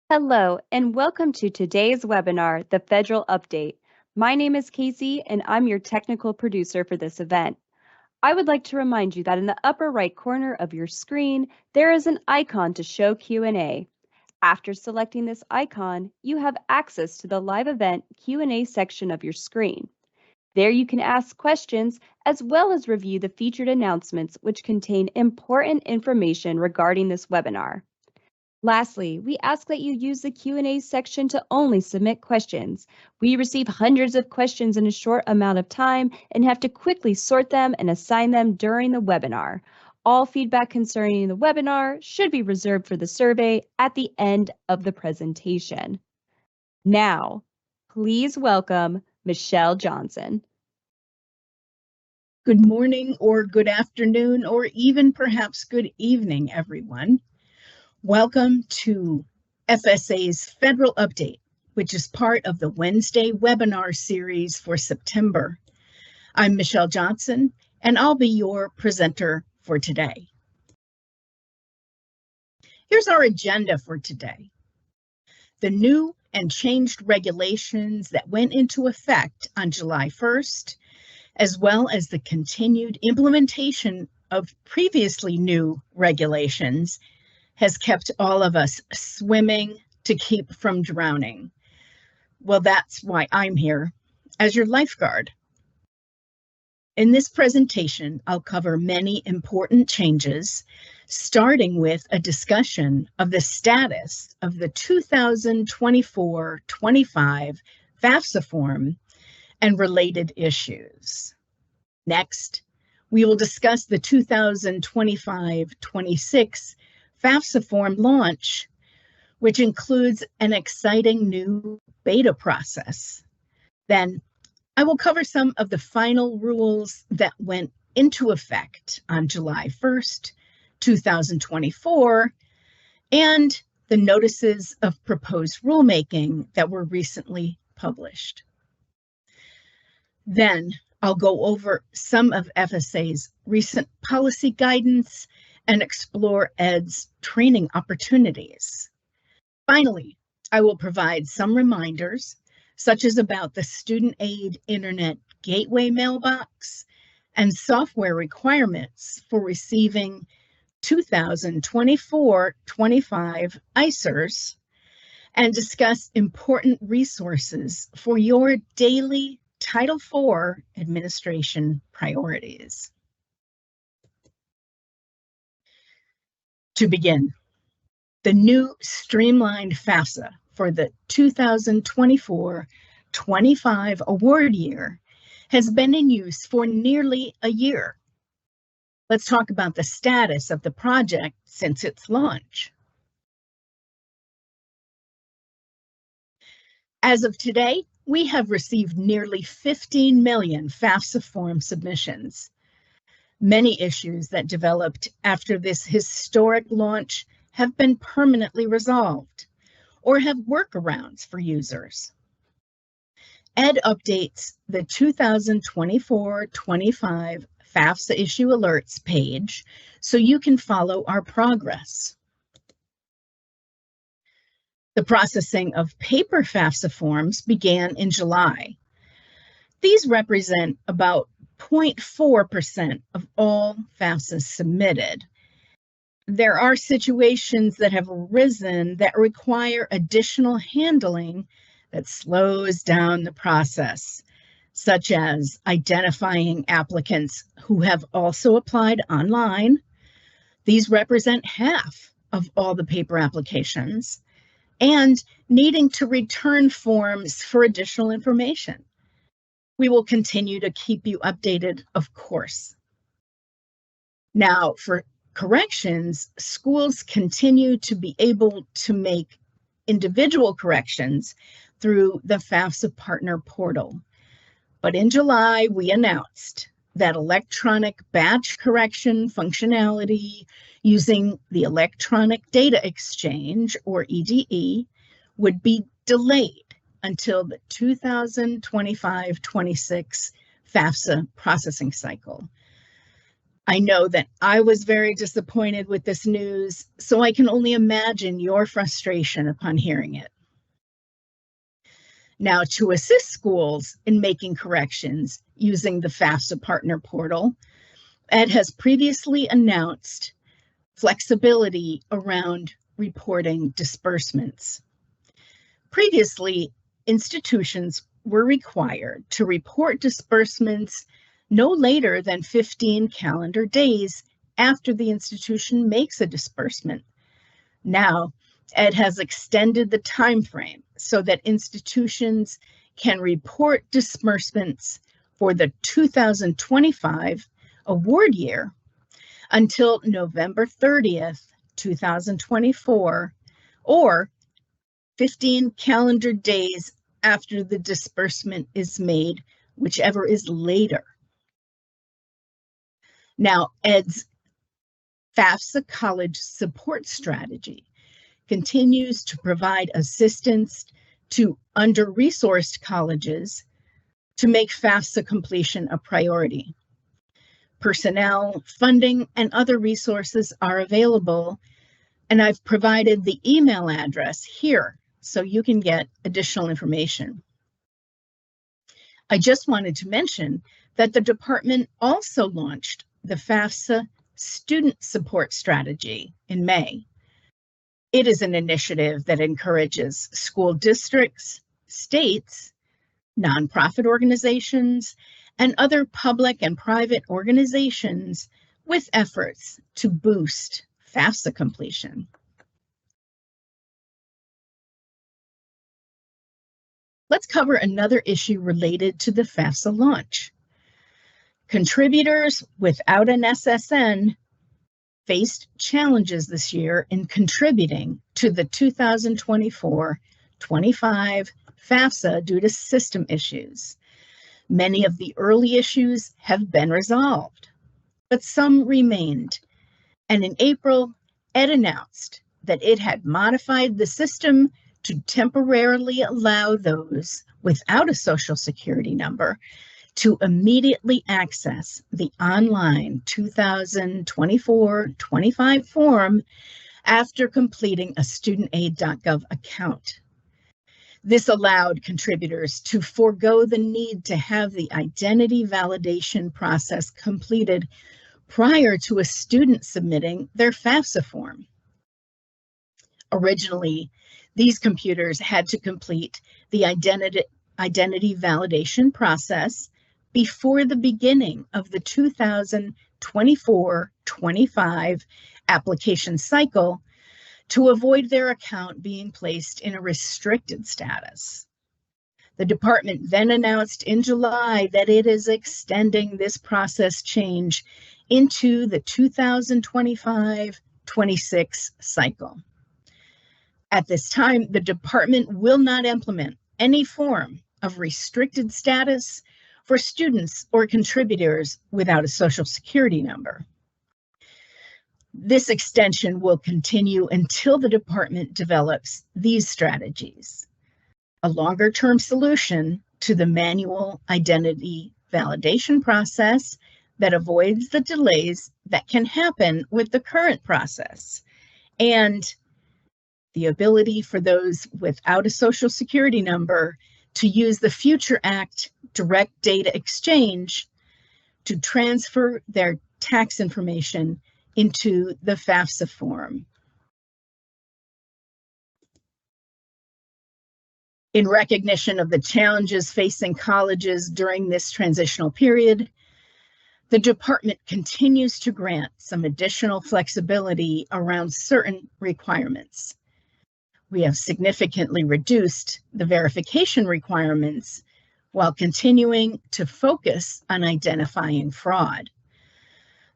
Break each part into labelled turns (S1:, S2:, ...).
S1: Hello, and welcome to today's webinar, the Federal Update. My name is Casey, and I'm your technical producer for this event. I would like to remind you that in the upper right corner of your screen, there is an icon to show Q&A. After selecting this icon, you have access to the live event Q&A section of your screen. There you can ask questions as well as review the featured announcements which contain important information regarding this webinar. Lastly, we ask that you use the Q&A section to only submit questions. We receive hundreds of questions in a short amount of time and have to quickly sort them and assign them during the webinar. All feedback concerning the webinar should be reserved for the survey at the end of the presentation. Now, please welcome Michelle Johnson.
S2: Good morning or good afternoon or even perhaps good evening, everyone. Welcome to FSA's Federal Update, which is part of the Wednesday webinar series for September. I'm Michelle Johnson, and I'll be your presenter for today. Here's our agenda for today. The new and changed regulations that went into effect on July 1st, as well as the continued implementation of previously new regulations, has kept all of us swimming to keep from drowning. Well, that's why I'm here as your lifeguard. In this presentation, I'll cover many important changes, starting with a discussion of the status of the 2024-25 FAFSA form and related issues. Next, we will discuss the 2025-26 FAFSA form launch, which includes an exciting new beta process. Then I will cover some of the final rules that went into effect on July 1st, 2024, and the notices of proposed rulemaking that were recently published. Then I'll go over some of FSA's recent policy guidance and explore ED's training opportunities. Finally, I will provide some reminders, such as about the Student Aid Internet Gateway mailbox and software requirements for receiving 2024-25 ICERs, and discuss important resources for your daily Title IV administration priorities. To begin, the new streamlined FAFSA for the 2024-25 award year has been in use for nearly a year. Let's talk about the status of the project since its launch. As of today, we have received nearly 15 million FAFSA form submissions. Many issues that developed after this historic launch have been permanently resolved or have workarounds for users. ED updates the 2024-25 FAFSA issue alerts page so you can follow our progress. The processing of paper FAFSA forms began in July. These represent about 0.4% of all FAFSAs submitted. There are situations that have arisen that require additional handling that slows down the process, such as identifying applicants who have also applied online. These represent half of all the paper applications, and needing to return forms for additional information. We will continue to keep you updated, of course. Now, for corrections, schools continue to be able to make individual corrections through the FAFSA Partner Portal. But in July, we announced that electronic batch correction functionality using the Electronic Data Exchange, or EDE, would be delayed until the 2025-26 FAFSA processing cycle. I know that I was very disappointed with this news, so I can only imagine your frustration upon hearing it. Now, to assist schools in making corrections using the FAFSA Partner Portal, Ed has previously announced flexibility around reporting disbursements. Previously, institutions were required to report disbursements no later than 15 calendar days after the institution makes a disbursement. Now, Ed has extended the time frame so that institutions can report disbursements for the 2025 award year until November 30th, 2024, or 15 calendar days after the disbursement is made, whichever is later. Now, Ed's FAFSA College Support Strategy continues to provide assistance to under-resourced colleges to make FAFSA completion a priority. Personnel, funding, and other resources are available, and I've provided the email address here so you can get additional information. I just wanted to mention that the department also launched the FAFSA Student Support Strategy in May. It is an initiative that encourages school districts, states, nonprofit organizations, and other public and private organizations with efforts to boost FAFSA completion. Let's cover another issue related to the FAFSA launch. Contributors without an SSN faced challenges this year in contributing to the 2024-25 FAFSA due to system issues. Many of the early issues have been resolved, but some remained. And in April, Ed announced that it had modified the system to temporarily allow those without a Social Security number to immediately access the online 2024-25 form after completing a studentaid.gov account. This allowed contributors to forego the need to have the identity validation process completed prior to a student submitting their FAFSA form. Originally, these computers had to complete the identity validation process before the beginning of the 2024-25 application cycle to avoid their account being placed in a restricted status. The department then announced in July that it is extending this process change into the 2025-26 cycle. At this time, the department will not implement any form of restricted status for students or contributors without a Social Security number. This extension will continue until the department develops these strategies: a longer-term solution to the manual identity validation process that avoids the delays that can happen with the current process, and the ability for those without a Social Security number to use the Future Act direct data exchange to transfer their tax information into the FAFSA form. In recognition of the challenges facing colleges during this transitional period, the department continues to grant some additional flexibility around certain requirements. We have significantly reduced the verification requirements while continuing to focus on identifying fraud.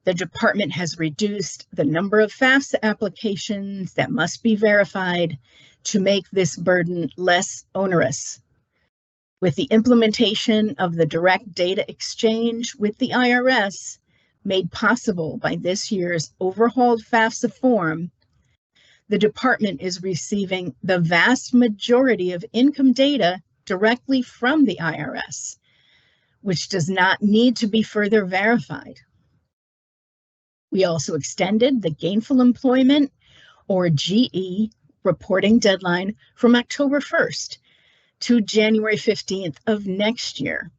S2: The department has reduced the number of FAFSA applications that must be verified to make this burden less onerous. With the implementation of the direct data exchange with the IRS made possible by this year's overhauled FAFSA form, the department is receiving the vast majority of income data directly from the IRS, which does not need to be further verified. We also extended the gainful employment, or GE, reporting deadline from October 1st to January 15th of next year.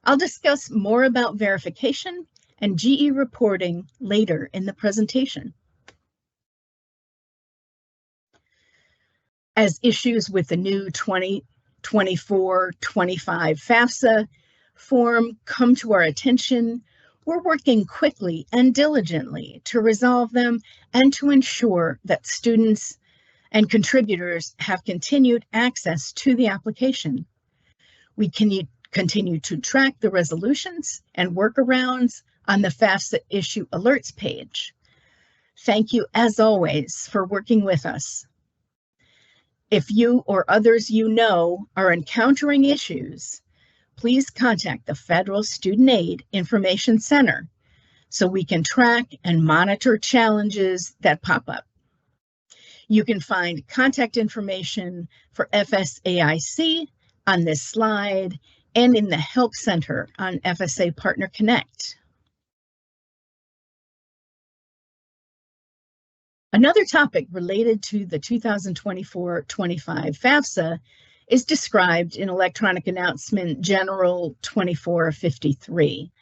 S2: I'll discuss more about verification and GE reporting later in the presentation. As issues with the new 2024-25 FAFSA form come to our attention, we're working quickly and diligently to resolve them and to ensure that students and contributors have continued access to the application. We can continue to track the resolutions and workarounds on the FAFSA issue alerts page. Thank you, as always, for working with us. If you or others you know are encountering issues, please contact the Federal Student Aid Information Center so we can track and monitor challenges that pop up. You can find contact information for FSAIC on this slide and in the Help Center on FSA Partner Connect. Another topic related to the 2024-25 FAFSA is described in Electronic Announcement General 2453.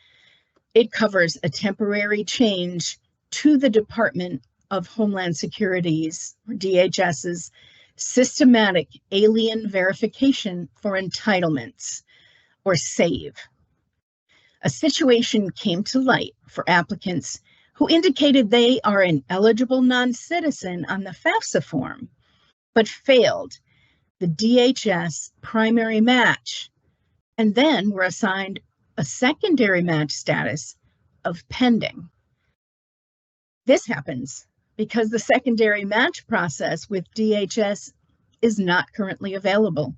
S2: It covers a temporary change to the Department of Homeland Security's, or DHS's, systematic alien verification for entitlements, or SAVE. A situation came to light for applicants who indicated they are an eligible non-citizen on the FAFSA form, but failed the DHS primary match, and then were assigned a secondary match status of pending. This happens because the secondary match process with DHS is not currently available.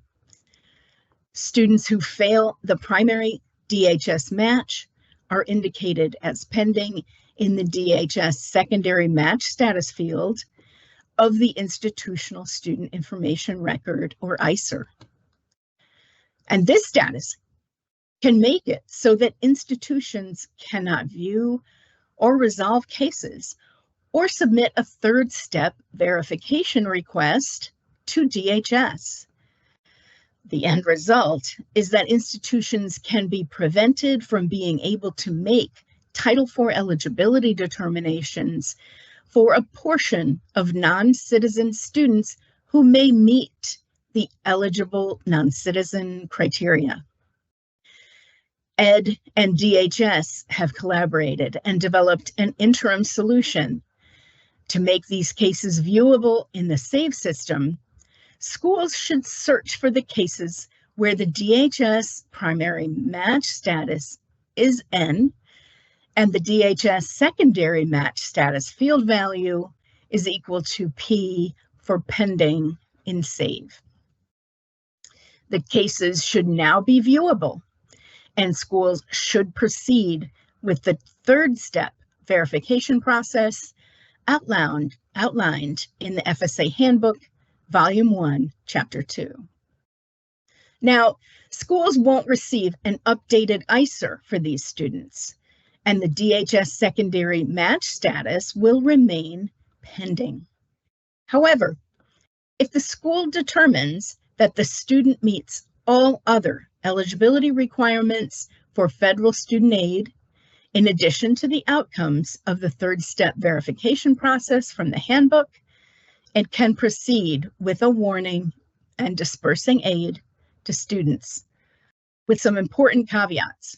S2: Students who fail the primary DHS match are indicated as pending in the DHS secondary match status field of the Institutional Student Information Record, or ISIR. And this status can make it so that institutions cannot view or resolve cases or submit a third step verification request to DHS. The end result is that institutions can be prevented from being able to make Title IV eligibility determinations for a portion of non-citizen students who may meet the eligible non-citizen criteria. ED and DHS have collaborated and developed an interim solution to make these cases viewable in the SAVE system. Schools should search for the cases where the DHS primary match status is N and the DHS secondary match status field value is equal to P for pending in SAVE. The cases should now be viewable, and schools should proceed with the third step verification process outlined in the FSA Handbook, Volume 1, Chapter 2. Now, schools won't receive an updated ISIR for these students, and the DHS secondary match status will remain pending. However, if the school determines that the student meets all other eligibility requirements for federal student aid, in addition to the outcomes of the third step verification process from the handbook, it can proceed with a warning and dispersing aid to students, with some important caveats.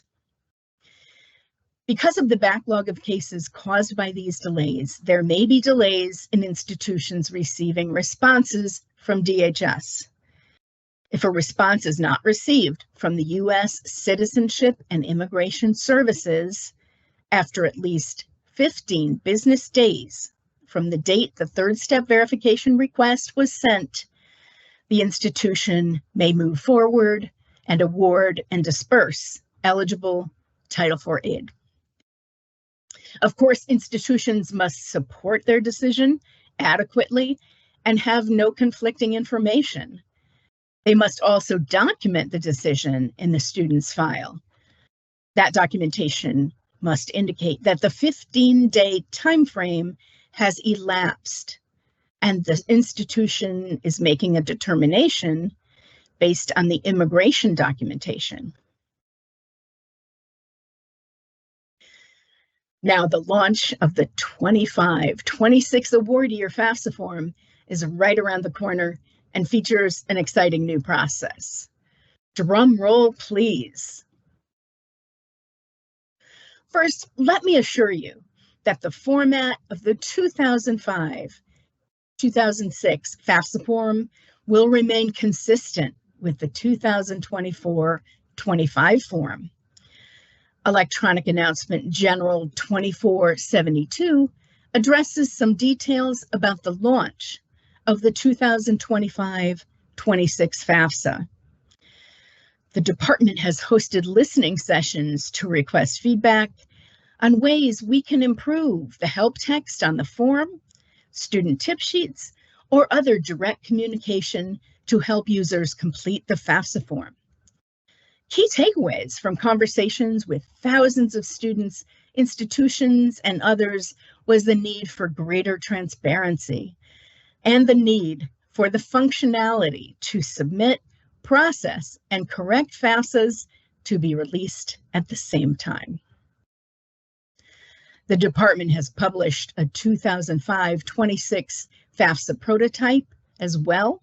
S2: Because of the backlog of cases caused by these delays, there may be delays in institutions receiving responses from DHS. If a response is not received from the U.S. Citizenship and Immigration Services after at least 15 business days from the date the third step verification request was sent, the institution may move forward and award and disperse eligible Title IV aid. Of course, institutions must support their decision adequately and have no conflicting information. They must also document the decision in the student's file. That documentation must indicate that the 15-day time frame has elapsed and the institution is making a determination based on the immigration documentation. Now, the launch of the 25-26 award year FAFSA form is right around the corner and features an exciting new process. Drum roll, please. First, let me assure you that the format of the 2005-2006 FAFSA form will remain consistent with the 2024-25 form. Electronic Announcement General 2472 addresses some details about the launch of the 2025-26 FAFSA. The department has hosted listening sessions to request feedback on ways we can improve the help text on the form, student tip sheets, or other direct communication to help users complete the FAFSA form. Key takeaways from conversations with thousands of students, institutions, and others was the need for greater transparency and the need for the functionality to submit, process, and correct FAFSAs to be released at the same time. The department has published a 2005-26 FAFSA prototype as well.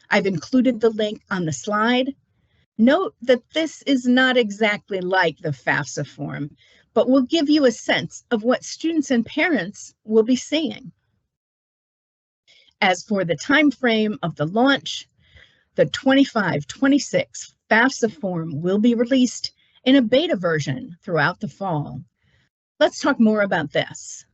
S2: I've included the link on the slide. Note that this is not exactly like the FAFSA form, but will give you a sense of what students and parents will be seeing. As for the time frame of the launch, the 25-26 FAFSA form will be released in a beta version throughout the fall. Let's talk more about this.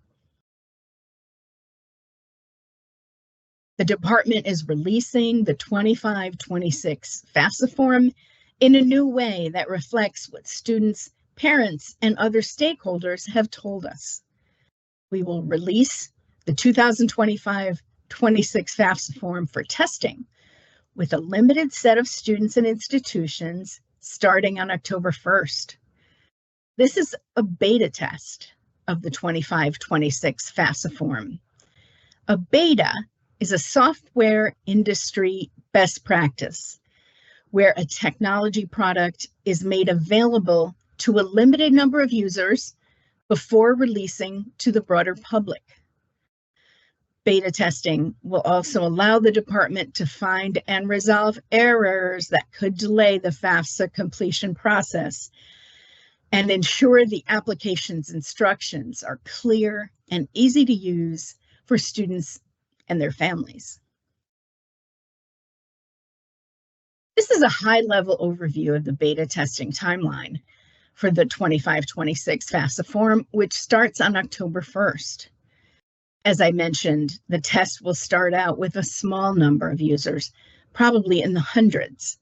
S2: The department is releasing the 25-26 FAFSA form in a new way that reflects what students, parents, and other stakeholders have told us. We will release the 2025-26 FAFSA form for testing with a limited set of students and institutions starting on October 1st. This is a beta test of the 25-26 FAFSA form. A beta is a software industry best practice where a technology product is made available to a limited number of users before releasing to the broader public. Beta testing will also allow the department to find and resolve errors that could delay the FAFSA completion process and ensure the application's instructions are clear and easy to use for students and their families. This is a high-level overview of the beta testing timeline for the 25-26 FAFSA form, which starts on October 1st. As I mentioned, the test will start out with a small number of users, probably in the hundreds.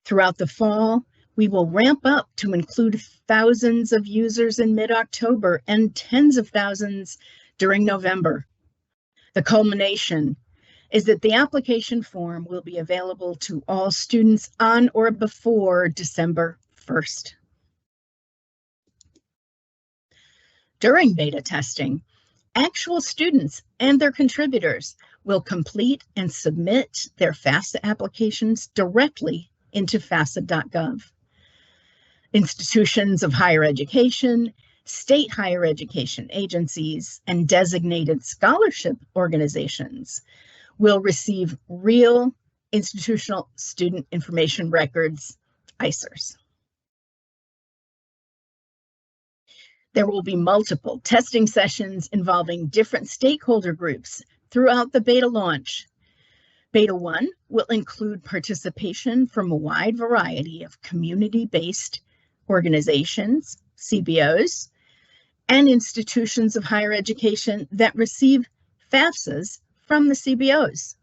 S2: Throughout the fall, we will ramp up to include thousands of users in mid-October and tens of thousands during November. The culmination is that the application form will be available to all students on or before December 1st. During beta testing, actual students and their contributors will complete and submit their FAFSA applications directly into FAFSA.gov. Institutions of higher education, state higher education agencies, and designated scholarship organizations will receive real institutional student information records, ISERs. There will be multiple testing sessions involving different stakeholder groups throughout the beta launch. Beta 1 will include participation from a wide variety of community-based organizations, CBOs, and institutions of higher education that receive FAFSAs from the CBOs.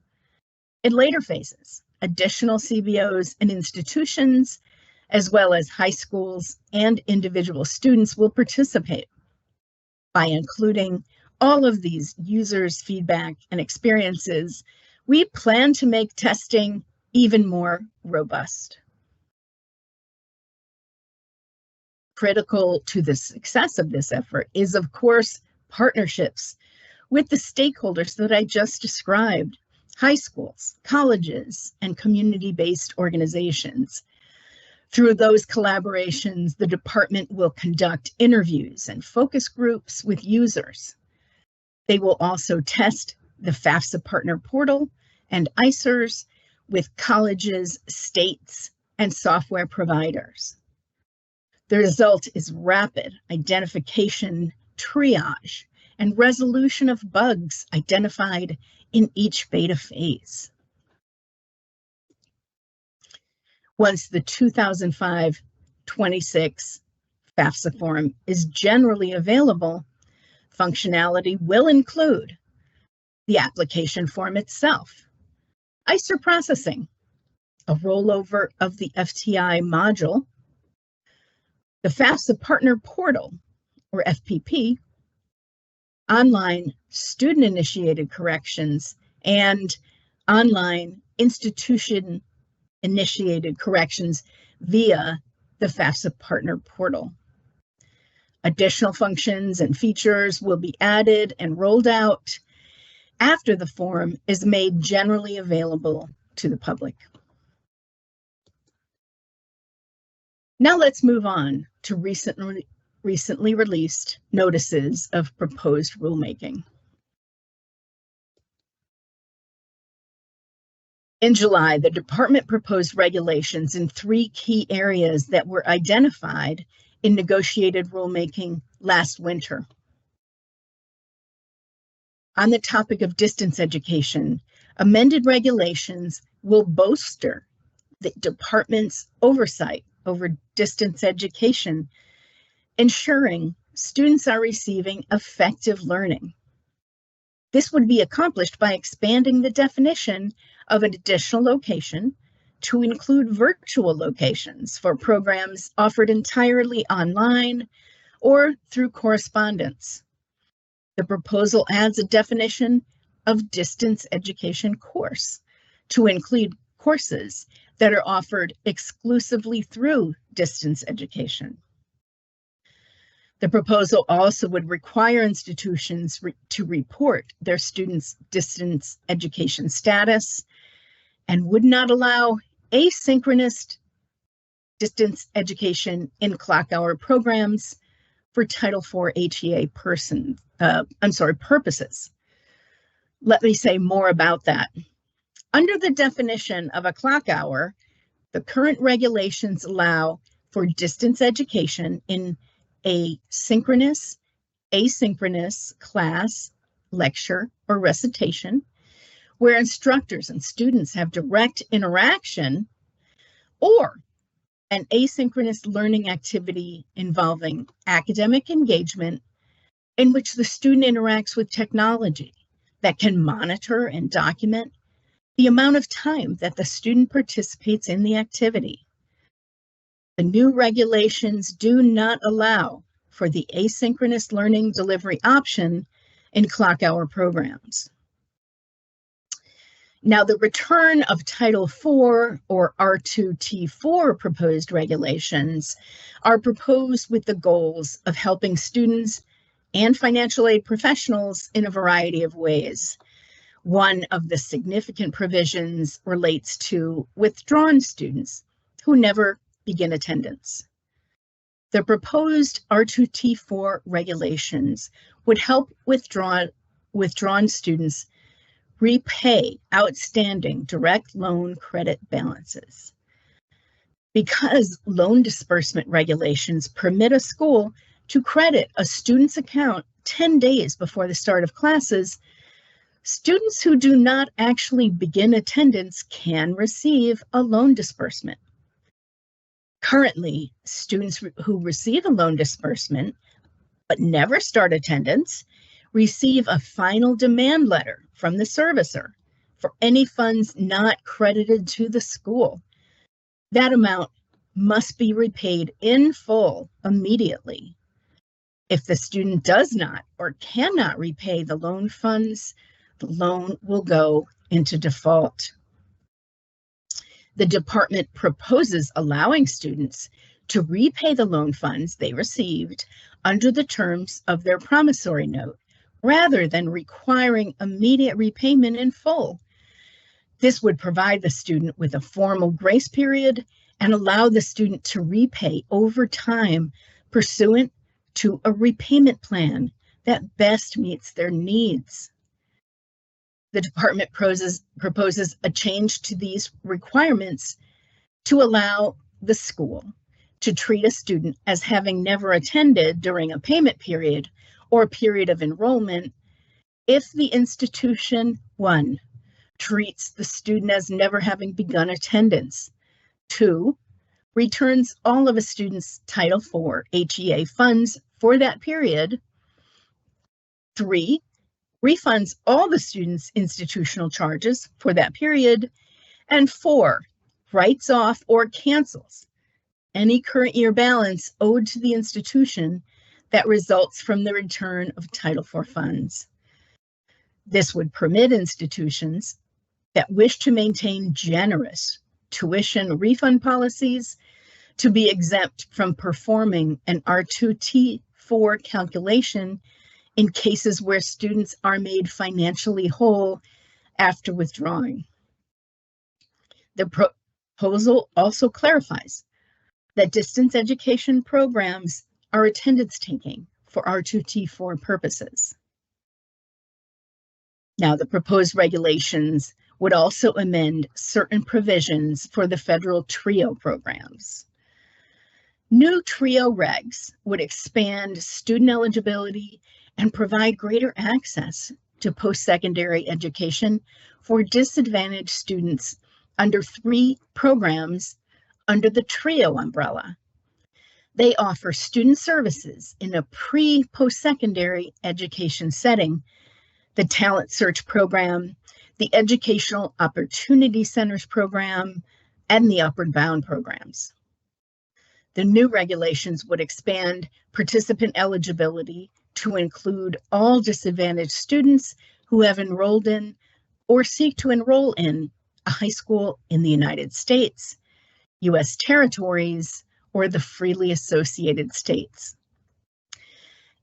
S2: In later phases, additional CBOs and institutions, as well as high schools and individual students, will participate. By including all of these users' feedback and experiences, we plan to make testing even more robust. Critical to the success of this effort is, of course, partnerships with the stakeholders that I just described: high schools, colleges, and community-based organizations. Through those collaborations, the department will conduct interviews and focus groups with users. They will also test the FAFSA Partner Portal and ICERs with colleges, states, and software providers. The result is rapid identification, triage, and resolution of bugs identified in each beta phase. Once the 2005-26 FAFSA form is generally available, functionality will include the application form itself, ICER processing, a rollover of the FTI module, the FAFSA Partner Portal, or FPP, online student-initiated corrections, and online institution-initiated corrections via the FAFSA Partner Portal. Additional functions and features will be added and rolled out after the form is made generally available to the public. Now let's move on to recently released notices of proposed rulemaking. In July, the department proposed regulations in 3 key areas that were identified in negotiated rulemaking last winter. On the topic of distance education, amended regulations will bolster the department's oversight over distance education, ensuring students are receiving effective learning. This would be accomplished by expanding the definition of an additional location to include virtual locations for programs offered entirely online or through correspondence. The proposal adds a definition of distance education course to include courses that are offered exclusively through distance education. The proposal also would require institutions to report their students' distance education status and would not allow asynchronous distance education in clock hour programs for Title IV HEA purposes. Let me say more about that. Under the definition of a clock hour, the current regulations allow for distance education in a synchronous, asynchronous class, lecture, or recitation, where instructors and students have direct interaction, or an asynchronous learning activity involving academic engagement in which the student interacts with technology that can monitor and document the amount of time that the student participates in the activity. The new regulations do not allow for the asynchronous learning delivery option in clock hour programs. Now, the return of Title IV or R2T4 proposed regulations are proposed with the goals of helping students and financial aid professionals in a variety of ways. One of the significant provisions relates to withdrawn students who never begin attendance. The proposed R2T4 regulations would help withdrawn students repay outstanding direct loan credit balances. Because loan disbursement regulations permit a school to credit a student's account 10 days before the start of classes, students who do not actually begin attendance can receive a loan disbursement. Currently, students who receive a loan disbursement but never start attendance receive a final demand letter from the servicer for any funds not credited to the school. That amount must be repaid in full immediately. If the student does not or cannot repay the loan funds, the loan will go into default. The department proposes allowing students to repay the loan funds they received under the terms of their promissory note, rather than requiring immediate repayment in full. This would provide the student with a formal grace period and allow the student to repay over time pursuant to a repayment plan that best meets their needs. The department proposes a change to these requirements to allow the school to treat a student as having never attended during a payment period or a period of enrollment if the institution, 1, treats the student as never having begun attendance, 2, returns all of a student's Title IV HEA funds for that period, 3, refunds all the student's institutional charges for that period, and 4, writes off or cancels any current year balance owed to the institution that results from the return of Title IV funds. This would permit institutions that wish to maintain generous tuition refund policies to be exempt from performing an R2T4 calculation in cases where students are made financially whole after withdrawing. The proposal also clarifies that distance education programs are attendance taking for R2T4 purposes. Now, the proposed regulations would also amend certain provisions for the federal TRIO programs. New TRIO regs would expand student eligibility and provide greater access to post-secondary education for disadvantaged students under 3 programs under the TRIO umbrella. They offer student services in a pre-post-secondary education setting, the Talent Search Program, the Educational Opportunity Centers Program, and the Upward Bound programs. The new regulations would expand participant eligibility to include all disadvantaged students who have enrolled in or seek to enroll in a high school in the United States, U.S. territories, or the freely associated states.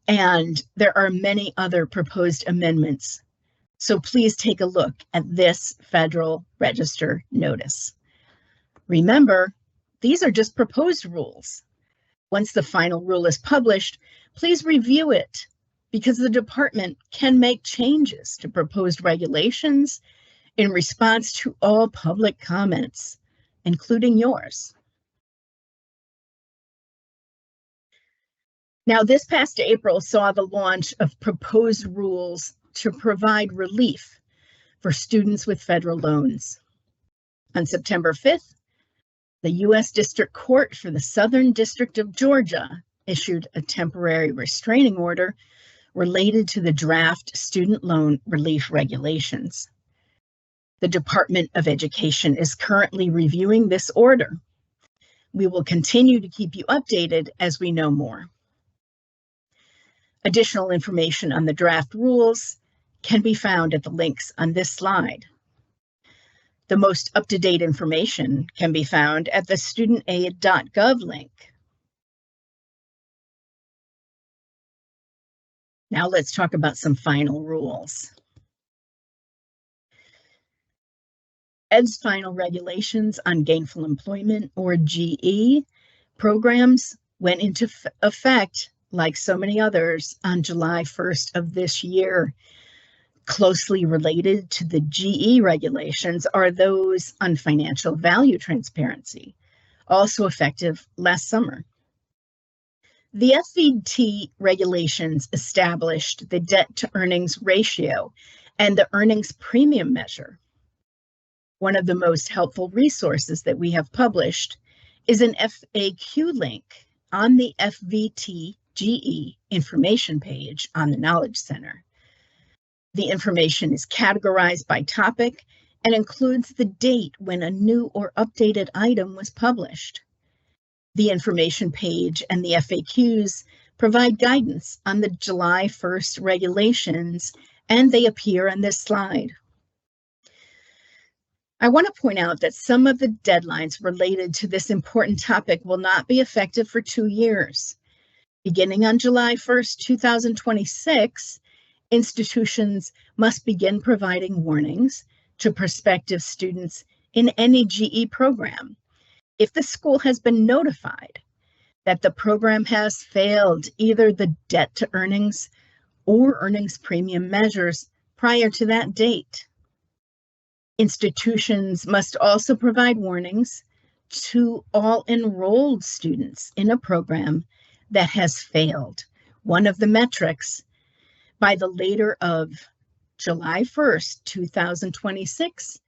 S2: And there are many other proposed amendments, so please take a look at this Federal Register notice. Remember, these are just proposed rules. Once the final rule is published, please review it, because the department can make changes to proposed regulations in response to all public comments, including yours. Now, this past April saw the launch of proposed rules to provide relief for students with federal loans. On September 5th, the U.S. District Court for the Southern District of Georgia issued a temporary restraining order related to the draft student loan relief regulations. The Department of Education is currently reviewing this order. We will continue to keep you updated as we know more. Additional information on the draft rules can be found at the links on this slide. The most up-to-date information can be found at the studentaid.gov link. Now let's talk about some final rules. ED's final regulations on gainful employment, or GE, programs went into effect, like so many others, on July 1st of this year. Closely related to the GE regulations are those on financial value transparency, also effective last summer. The FVT regulations established the debt-to-earnings ratio and the earnings premium measure. One of the most helpful resources that we have published is an FAQ link on the FVT GE information page on the Knowledge Center. The information is categorized by topic and includes the date when a new or updated item was published. The information page and the FAQs provide guidance on the July 1st regulations, and they appear on this slide. I want to point out that some of the deadlines related to this important topic will not be effective for 2 years. Beginning on July 1st, 2026, institutions must begin providing warnings to prospective students in any GE program if the school has been notified that the program has failed either the debt to earnings or earnings premium measures prior to that date. Institutions must also provide warnings to all enrolled students in a program that has failed one of the metrics by the later of July 1st, 2026,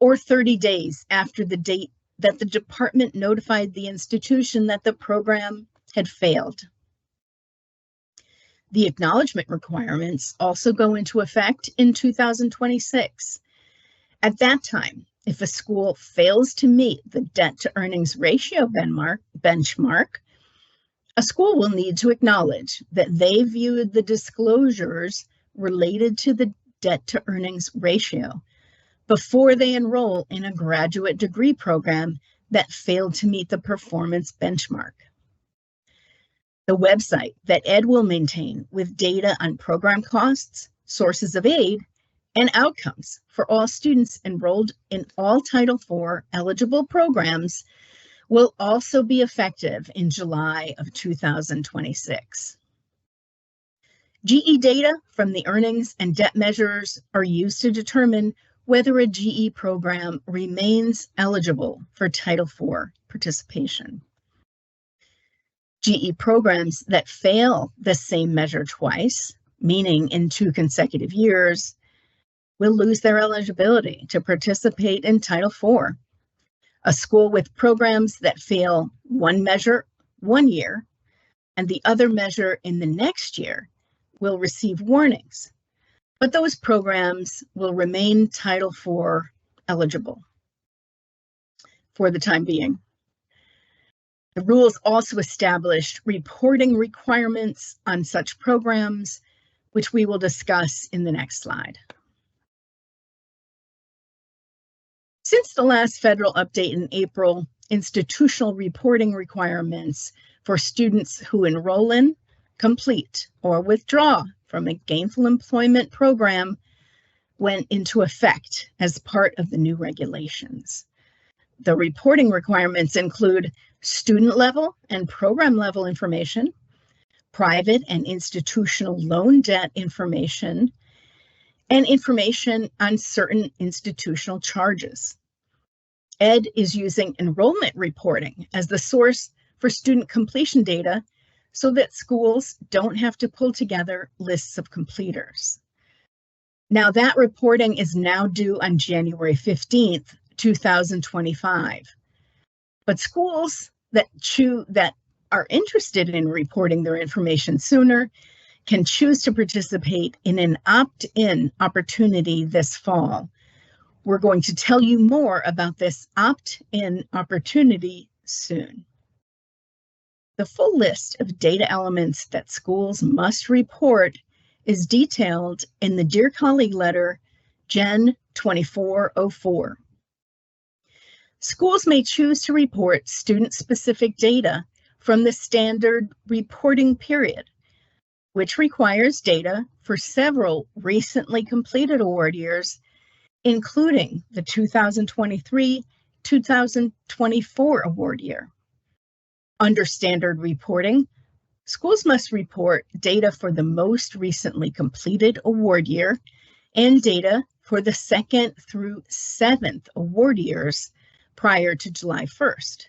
S2: or 30 days after the date that the department notified the institution that the program had failed. The acknowledgement requirements also go into effect in 2026. At that time, if a school fails to meet the debt to earnings ratio benchmark, a school will need to acknowledge that they viewed the disclosures related to the debt to earnings ratio before they enroll in a graduate degree program that failed to meet the performance benchmark. The website that ED will maintain with data on program costs, sources of aid, and outcomes for all students enrolled in all Title IV eligible programs will also be effective in July of 2026. GE data from the earnings and debt measures are used to determine whether a GE program remains eligible for Title IV participation. GE programs that fail the same measure twice, meaning in 2 consecutive years, will lose their eligibility to participate in Title IV. A school with programs that fail one measure 1 year and the other measure in the next year will receive warnings, but those programs will remain Title IV eligible for the time being. The rules also established reporting requirements on such programs, which we will discuss in the next slide. Since the last federal update in April, institutional reporting requirements for students who enroll in, complete, or withdraw from a gainful employment program went into effect as part of the new regulations. The reporting requirements include student level and program level information, private and institutional loan debt information, and information on certain institutional charges. ED is using enrollment reporting as the source for student completion data so that schools don't have to pull together lists of completers. Now that reporting is now due on January 15th, 2025. But schools that are interested in reporting their information sooner can choose to participate in an opt-in opportunity this fall. We're going to tell you more about this opt-in opportunity soon. The full list of data elements that schools must report is detailed in the Dear Colleague letter, Gen 2404. Schools may choose to report student-specific data from the standard reporting period, which requires data for several recently completed award years, including the 2023-2024 award year. Under standard reporting, schools must report data for the most recently completed award year and data for the 2nd through 7th award years prior to July 1st.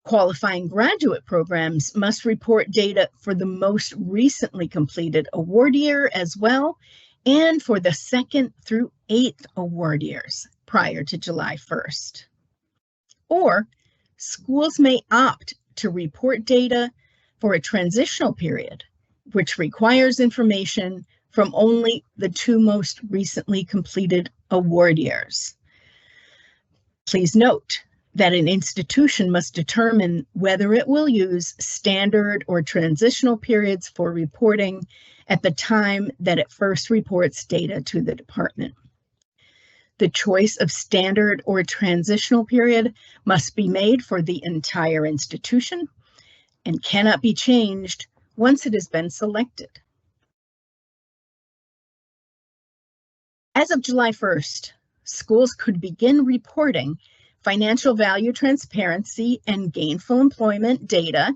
S2: Qualifying graduate programs must report data for the most recently completed award year as well, and for the 2nd through 8th award years prior to July 1st. Or schools may opt to report data for a transitional period, which requires information from only the 2 most recently completed award years. Please note that an institution must determine whether it will use standard or transitional periods for reporting at the time that it first reports data to the department. The choice of standard or transitional period must be made for the entire institution and cannot be changed once it has been selected. As of July 1st, schools could begin reporting financial value transparency and gainful employment data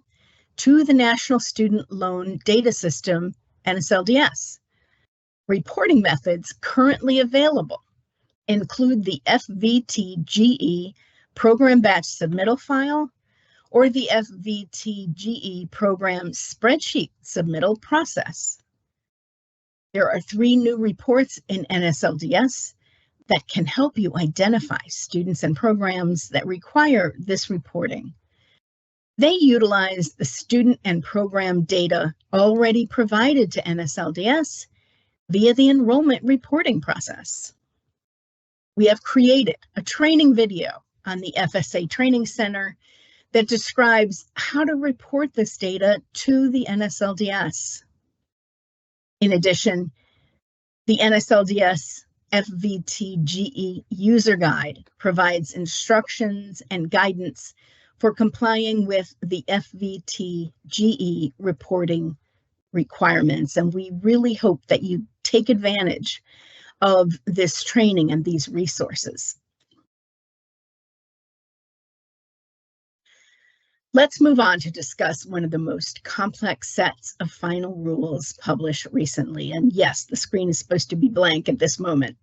S2: to the National Student Loan Data System, NSLDS. Reporting methods currently available include the FVTGE Program Batch Submittal File or the FVTGE Program Spreadsheet Submittal Process. There are 3 new reports in NSLDS that can help you identify students and programs that require this reporting. They utilize the student and program data already provided to NSLDS via the enrollment reporting process. We have created a training video on the FSA Training Center that describes how to report this data to the NSLDS. In addition, the NSLDS FVTGE User Guide provides instructions and guidance for complying with the FVTGE reporting requirements, and we really hope that you take advantage of this training and these resources. Let's move on to discuss one of the most complex sets of final rules published recently. And yes, the screen is supposed to be blank at this moment.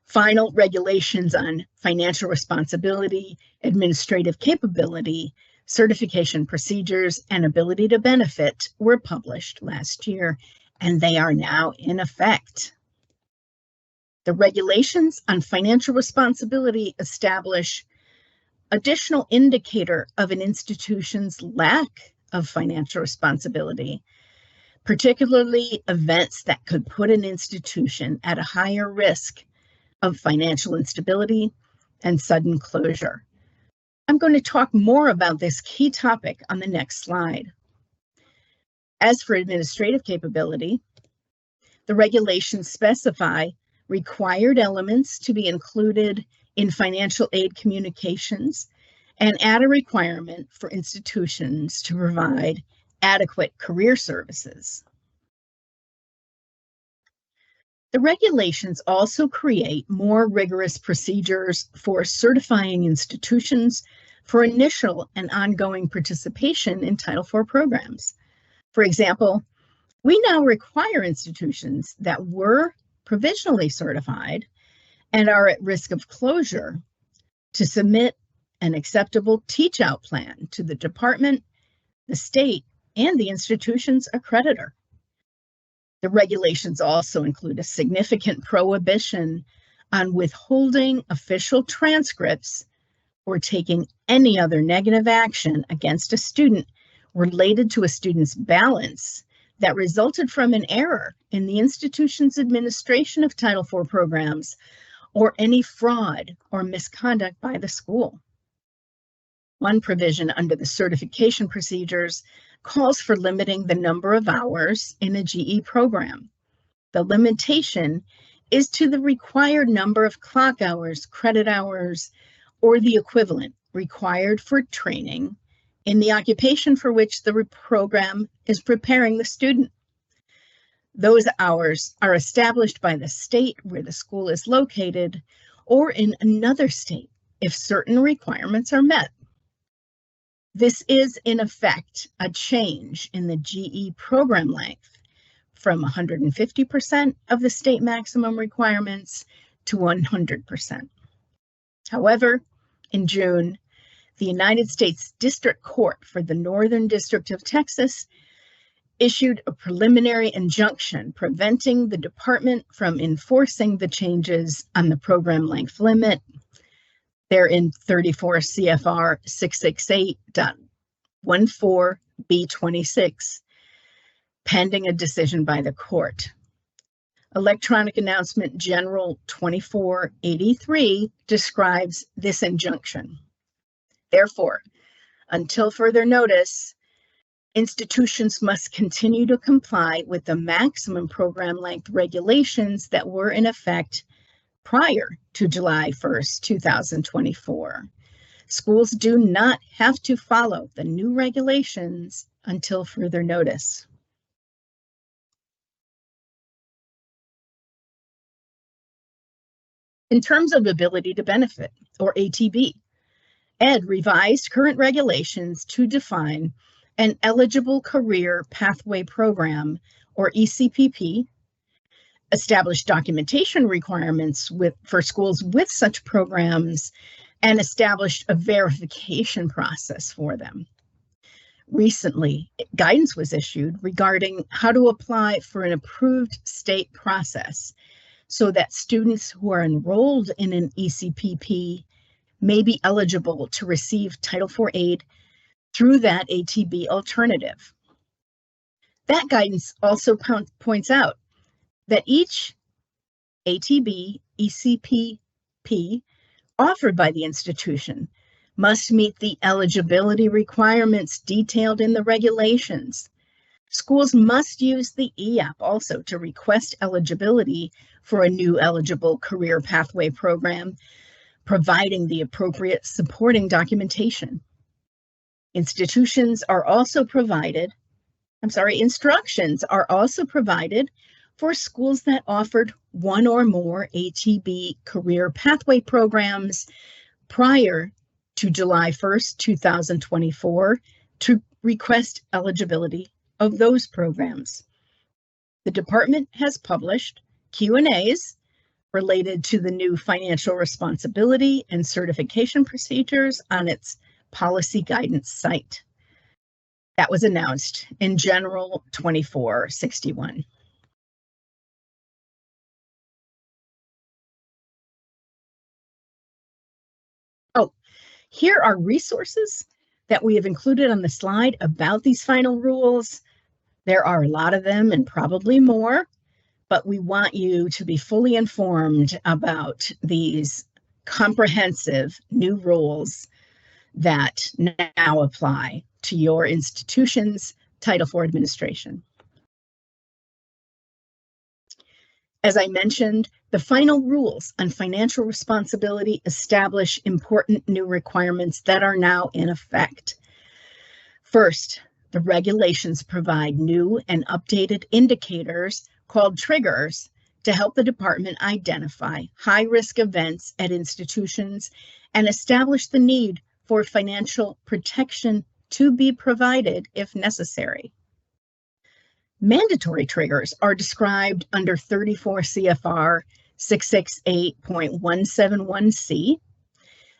S2: Final regulations on financial responsibility, administrative capability, certification procedures, and ability to benefit were published last year, and they are now in effect. The regulations on financial responsibility establish additional indicator of an institution's lack of financial responsibility, particularly events that could put an institution at a higher risk of financial instability and sudden closure. I'm going to talk more about this key topic on the next slide. As for administrative capability, the regulations specify required elements to be included in financial aid communications and add a requirement for institutions to provide adequate career services. The regulations also create more rigorous procedures for certifying institutions for initial and ongoing participation in Title IV programs. For example, we now require institutions that were provisionally certified and are at risk of closure to submit an acceptable teach-out plan to the department, the state, and the institution's accreditor. The regulations also include a significant prohibition on withholding official transcripts or taking any other negative action against a student related to a student's balance that resulted from an error in the institution's administration of Title IV programs or any fraud or misconduct by the school. One provision under the certification procedures calls for limiting the number of hours in a GE program. The limitation is to the required number of clock hours, credit hours, or the equivalent required for training in the occupation for which the program is preparing the student. Those hours are established by the state where the school is located or in another state if certain requirements are met. This is, in effect, a change in the GE program length from 150% of the state maximum requirements to 100%. However, in June, the United States District Court for the Northern District of Texas issued a preliminary injunction preventing the department from enforcing the changes on the program length limit. They're in 34 CFR 668.14B26, pending a decision by the court. Electronic Announcement General 2483 describes this injunction. Therefore, until further notice, institutions must continue to comply with the maximum program length regulations that were in effect prior to July 1st, 2024. Schools do not have to follow the new regulations until further notice. In terms of ability to benefit, or ATB, ED revised current regulations to define an eligible career pathway program, or ECPP, established documentation requirements for schools with such programs, and established a verification process for them. Recently, guidance was issued regarding how to apply for an approved state process so that students who are enrolled in an ECPP may be eligible to receive Title IV aid through that ATB alternative. That guidance also points out that each ATB ECPP offered by the institution must meet the eligibility requirements detailed in the regulations. Schools must use the EAP also to request eligibility for a new eligible career pathway program, providing the appropriate supporting documentation. Instructions are also provided for schools that offered one or more ATB career pathway programs prior to July 1st, 2024 to request eligibility of those programs. The department has published Q&As related to the new financial responsibility and certification procedures on its policy guidance site. That was announced in General 2461. Oh, here are resources that we have included on the slide about these final rules. There are a lot of them and probably more, but we want you to be fully informed about these comprehensive new rules that now apply to your institution's Title IV administration. As I mentioned, the final rules on financial responsibility establish important new requirements that are now in effect. First, the regulations provide new and updated indicators called triggers to help the department identify high-risk events at institutions and establish the need for financial protection to be provided if necessary. Mandatory triggers are described under 34 CFR 668.171C.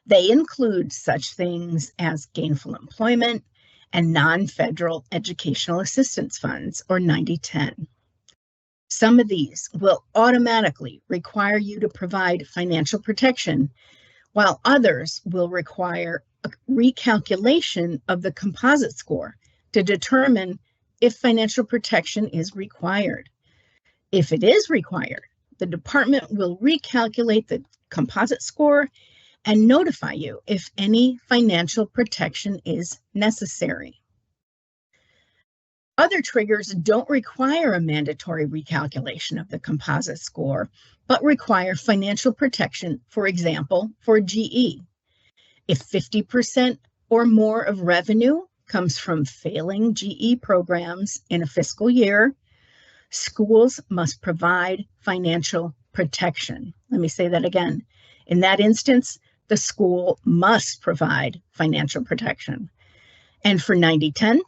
S2: They include such things as gainful employment and non-federal educational assistance funds, or 9010. Some of these will automatically require you to provide financial protection, while others will require a recalculation of the composite score to determine if financial protection is required. If it is required, the department will recalculate the composite score and notify you if any financial protection is necessary. Other triggers don't require a mandatory recalculation of the composite score, but require financial protection, for example, for GE. If 50% or more of revenue comes from failing GE programs in a fiscal year, schools must provide financial protection. Let me say that again. In that instance, the school must provide financial protection. And for 9010,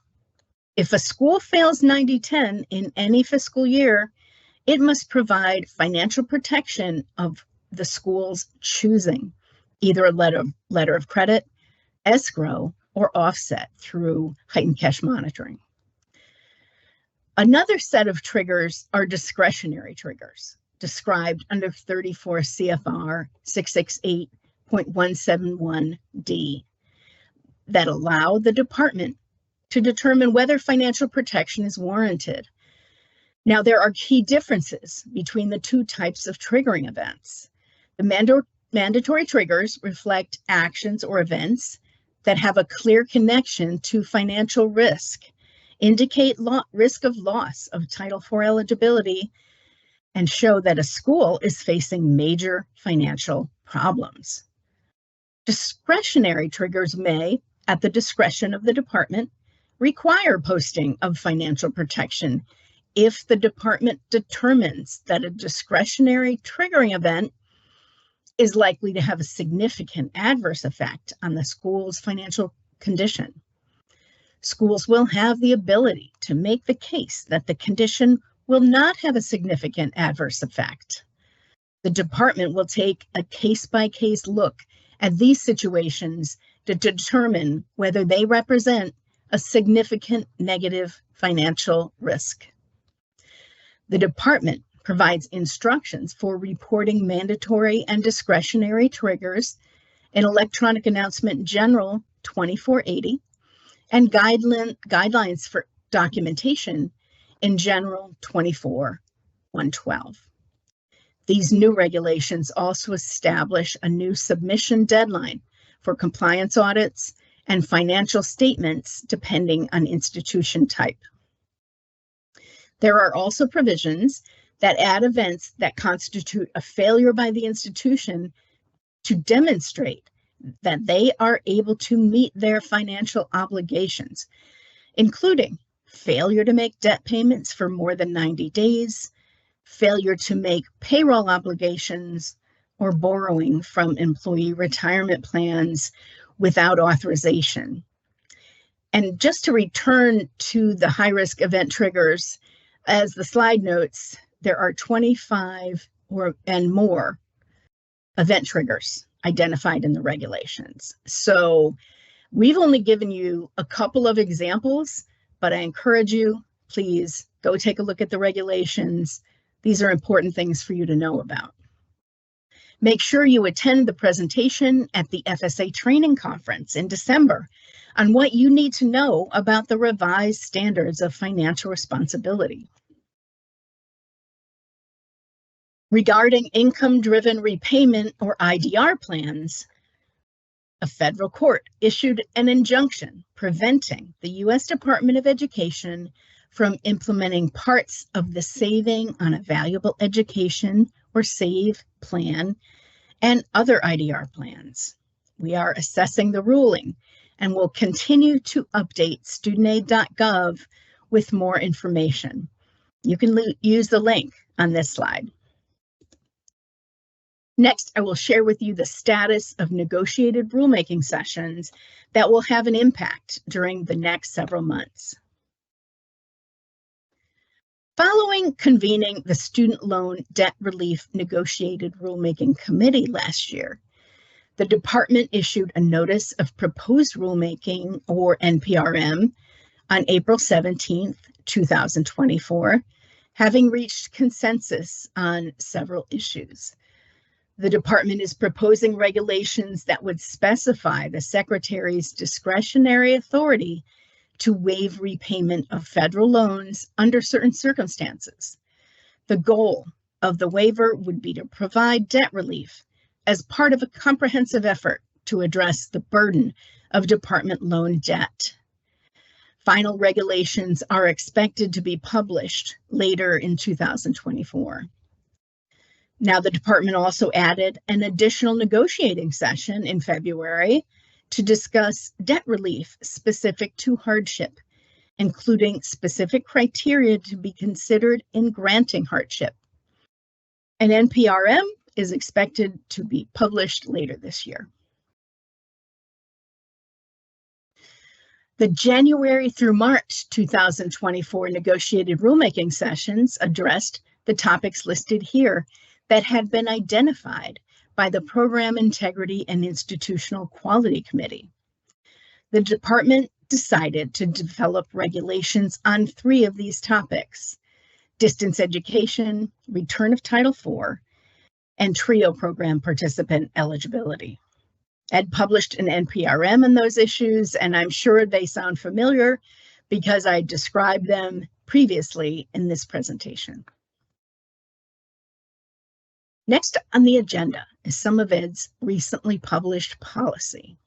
S2: if a school fails 9010 in any fiscal year, it must provide financial protection of the school's choosing, either a letter of credit, escrow, or offset through heightened cash monitoring. Another set of triggers are discretionary triggers, described under 34 CFR 668.171D, that allow the department to determine whether financial protection is warranted. Now, there are key differences between the two types of triggering events. The mandatory triggers reflect actions or events that have a clear connection to financial risk, indicate risk of loss of Title IV eligibility, and show that a school is facing major financial problems. Discretionary triggers may, at the discretion of the department, require posting of financial protection if the department determines that a discretionary triggering event is likely to have a significant adverse effect on the school's financial condition. Schools will have the ability to make the case that the condition will not have a significant adverse effect. The department will take a case-by-case look at these situations to determine whether they represent a significant negative financial risk. The department provides instructions for reporting mandatory and discretionary triggers in Electronic Announcement General 2480 and guidelines for documentation in General 24112. These new regulations also establish a new submission deadline for compliance audits and financial statements depending on institution type. There are also provisions that add events that constitute a failure by the institution to demonstrate that they are able to meet their financial obligations, including failure to make debt payments for more than 90 days, failure to make payroll obligations, or borrowing from employee retirement plans without authorization. And just to return to the high-risk event triggers, as the slide notes, there are 25 and more event triggers identified in the regulations. So we've only given you a couple of examples, but I encourage you, please go take a look at the regulations. These are important things for you to know about. Make sure you attend the presentation at the FSA training conference in December on what you need to know about the revised standards of financial responsibility. Regarding income-driven repayment or IDR plans, a federal court issued an injunction preventing the U.S. Department of Education from implementing parts of the Saving on a Valuable Education or SAVE plan and other IDR plans. We are assessing the ruling and will continue to update studentaid.gov with more information. You can use the link on this slide. Next, I will share with you the status of negotiated rulemaking sessions that will have an impact during the next several months. Following convening the Student Loan Debt Relief Negotiated Rulemaking Committee last year, the department issued a Notice of Proposed Rulemaking, or NPRM, on April 17, 2024, having reached consensus on several issues. The department is proposing regulations that would specify the Secretary's discretionary authority to waive repayment of federal loans under certain circumstances. The goal of the waiver would be to provide debt relief as part of a comprehensive effort to address the burden of department loan debt. Final regulations are expected to be published later in 2024. Now, the department also added an additional negotiating session in February to discuss debt relief specific to hardship, including specific criteria to be considered in granting hardship. An NPRM is expected to be published later this year. The January through March 2024 negotiated rulemaking sessions addressed the topics listed here that had been identified by the Program Integrity and Institutional Quality Committee. The department decided to develop regulations on 3 of these topics: distance education, return of Title IV, and TRIO program participant eligibility. Ed published an NPRM on those issues, and I'm sure they sound familiar because I described them previously in this presentation. Next on the agenda is some of Ed's recently published policy.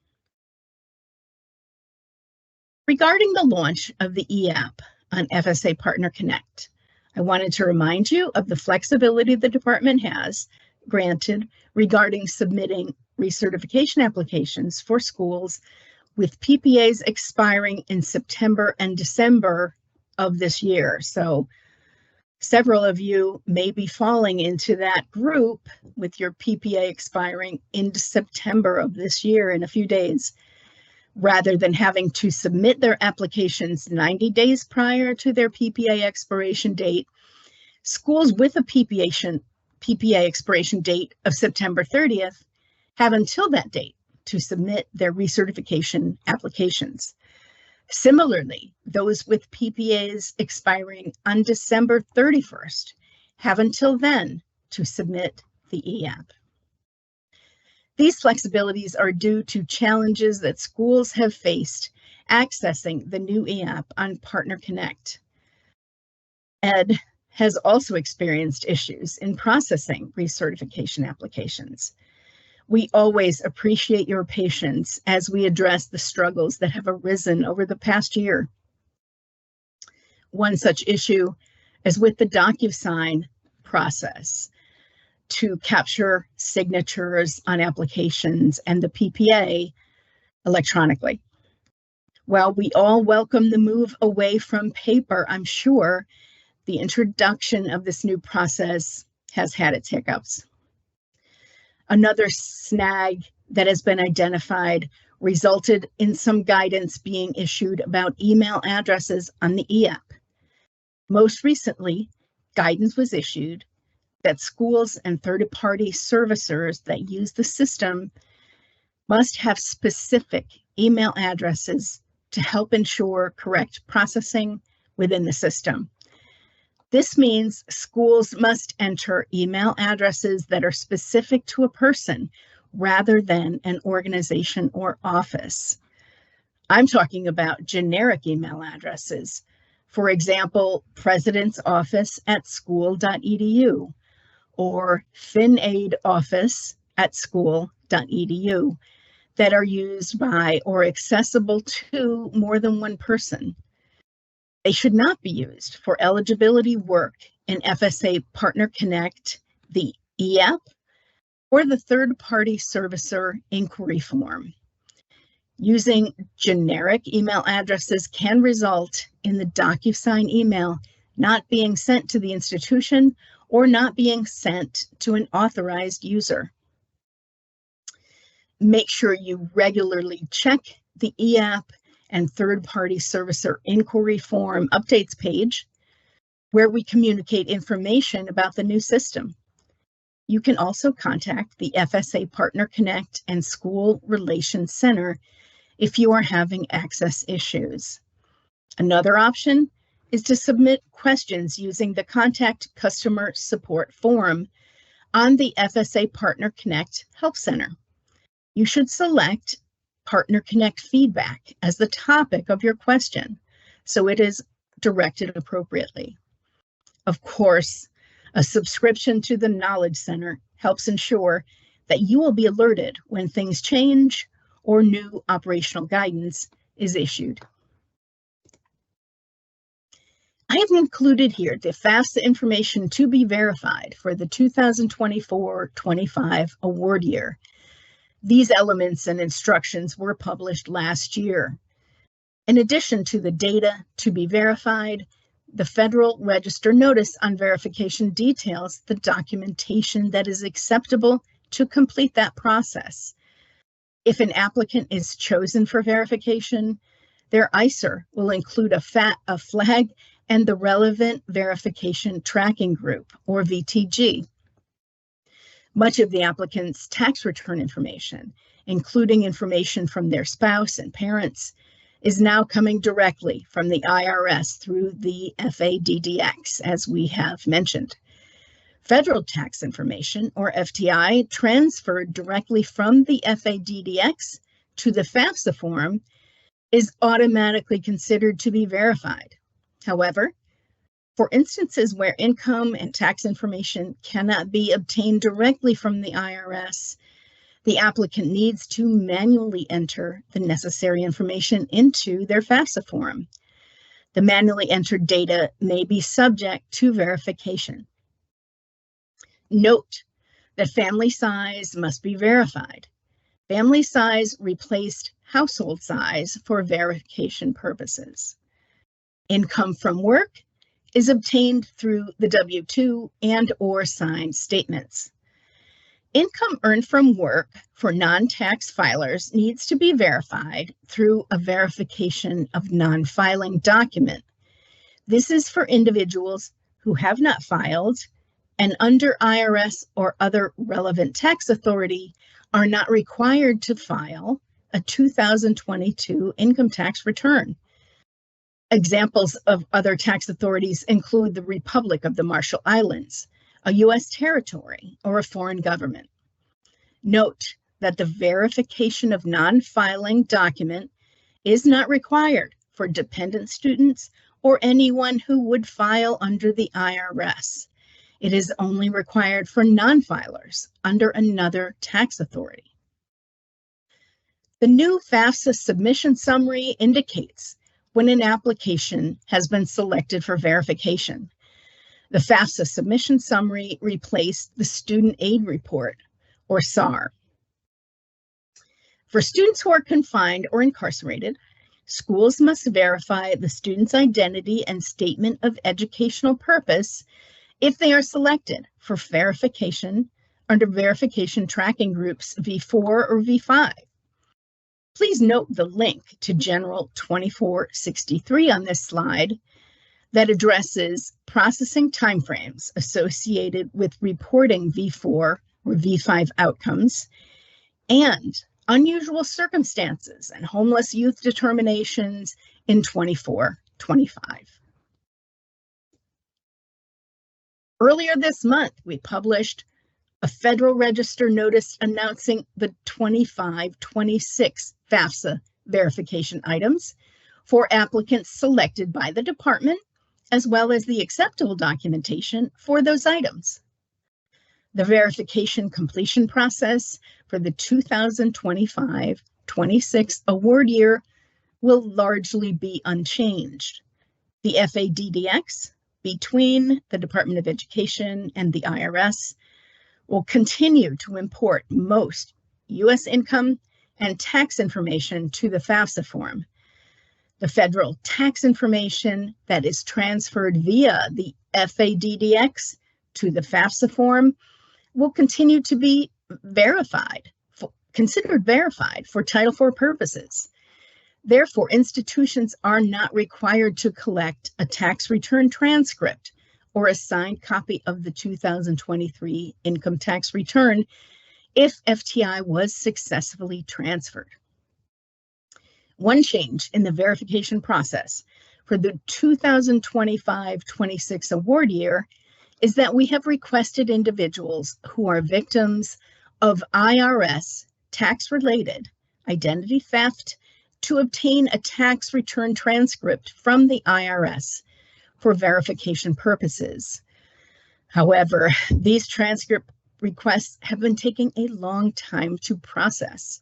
S2: Regarding the launch of the e-app on FSA Partner Connect, I wanted to remind you of the flexibility the department has granted regarding submitting recertification applications for schools with PPAs expiring in September and December of this year. So several of you may be falling into that group with your PPA expiring in September of this year in a few days. Rather than having to submit their applications 90 days prior to their PPA expiration date, schools with a PPA expiration date of September 30th have until that date to submit their recertification applications. Similarly, those with PPAs expiring on December 31st have until then to submit the EAP. These flexibilities are due to challenges that schools have faced accessing the new EAP on Partner Connect. Ed has also experienced issues in processing recertification applications. We always appreciate your patience as we address the struggles that have arisen over the past year. One such issue is with the DocuSign process to capture signatures on applications and the PPA electronically. While we all welcome the move away from paper, I'm sure the introduction of this new process has had its hiccups. Another snag that has been identified resulted in some guidance being issued about email addresses on the EAP. Most recently, guidance was issued that schools and third-party servicers that use the system must have specific email addresses to help ensure correct processing within the system. This means schools must enter email addresses that are specific to a person rather than an organization or office. I'm talking about generic email addresses. For example, president's office at school.edu or FinAid office at school.edu that are used by or accessible to more than one person. They should not be used for eligibility work in FSA Partner Connect, the EAP, or the third-party servicer inquiry form. Using generic email addresses can result in the DocuSign email not being sent to the institution or not being sent to an authorized user. Make sure you regularly check the EAP and third-party servicer inquiry form updates page where we communicate information about the new system. You can also contact the FSA Partner Connect and School Relations Center if you are having access issues. Another option is to submit questions using the Contact Customer Support form on the FSA Partner Connect Help Center. You should select Partner Connect feedback as the topic of your question, so it is directed appropriately. Of course, a subscription to the Knowledge Center helps ensure that you will be alerted when things change or new operational guidance is issued. I have included here the FAFSA information to be verified for the 2024-25 award year. These elements and instructions were published last year. In addition to the data to be verified, the Federal Register notice on verification details the documentation that is acceptable to complete that process. If an applicant is chosen for verification, their ICER will include a flag and the relevant verification tracking group, or VTG. Much of the applicant's tax return information, including information from their spouse and parents, is now coming directly from the IRS through the FADDX, as we have mentioned. Federal tax information, or FTI, transferred directly from the FADDX to the FAFSA form is automatically considered to be verified. However, for instances where income and tax information cannot be obtained directly from the IRS, the applicant needs to manually enter the necessary information into their FAFSA form. The manually entered data may be subject to verification. Note that family size must be verified. Family size replaced household size for verification purposes. Income from work is obtained through the W-2 and/or signed statements. Income earned from work for non-tax filers needs to be verified through a verification of non-filing document. This is for individuals who have not filed and under IRS or other relevant tax authority are not required to file a 2022 income tax return. Examples of other tax authorities include the Republic of the Marshall Islands, a U.S. territory, or a foreign government. Note that the verification of non-filing document is not required for dependent students or anyone who would file under the IRS. It is only required for non-filers under another tax authority. The new FAFSA submission summary indicates when an application has been selected for verification. The FAFSA submission summary replaced the Student Aid Report, or SAR. For students who are confined or incarcerated, schools must verify the student's identity and statement of educational purpose if they are selected for verification under verification tracking groups V4 or V5. Please note the link to General 2463 on this slide that addresses processing timeframes associated with reporting V4 or V5 outcomes and unusual circumstances and homeless youth determinations in 2425. Earlier this month, we published a Federal Register notice announcing the 25-26 FAFSA verification items for applicants selected by the department, as well as the acceptable documentation for those items. The verification completion process for the 2025-26 award year will largely be unchanged. The FADDX between the Department of Education and the IRS will continue to import most U.S. income and tax information to the FAFSA form. The federal tax information that is transferred via the FADDX to the FAFSA form will continue to be considered verified for Title IV purposes. Therefore, institutions are not required to collect a tax return transcript or a signed copy of the 2023 income tax return if FTI was successfully transferred. One change in the verification process for the 2025-26 award year is that we have requested individuals who are victims of IRS tax-related identity theft to obtain a tax return transcript from the IRS for verification purposes. However, these transcript requests have been taking a long time to process.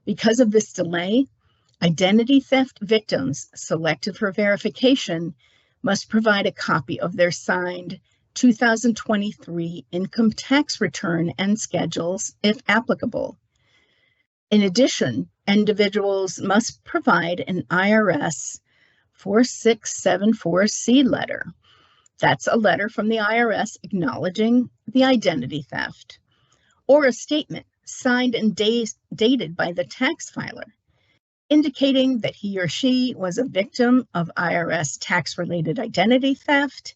S2: Because of this delay, identity theft victims selected for verification must provide a copy of their signed 2023 income tax return and schedules if applicable. In addition, individuals must provide an IRS 4674C letter. That's a letter from the IRS acknowledging the identity theft, or a statement signed and dated by the tax filer, indicating that he or she was a victim of IRS tax-related identity theft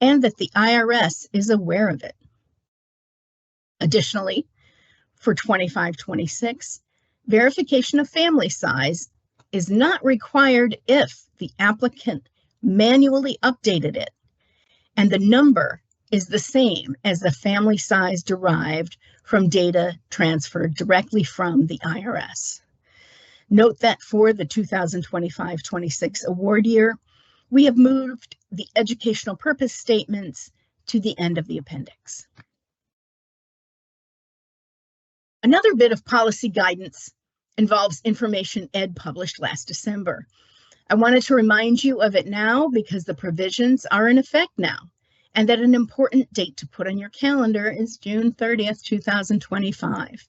S2: and that the IRS is aware of it. Additionally, for 25-26, verification of family size is not required if the applicant manually updated it and the number is the same as the family size derived from data transferred directly from the IRS. Note that for the 2025-26 award year, we have moved the educational purpose statements to the end of the appendix. Another bit of policy guidance involves Information Ed published last December. I wanted to remind you of it now because the provisions are in effect now, and that an important date to put on your calendar is June 30th, 2025.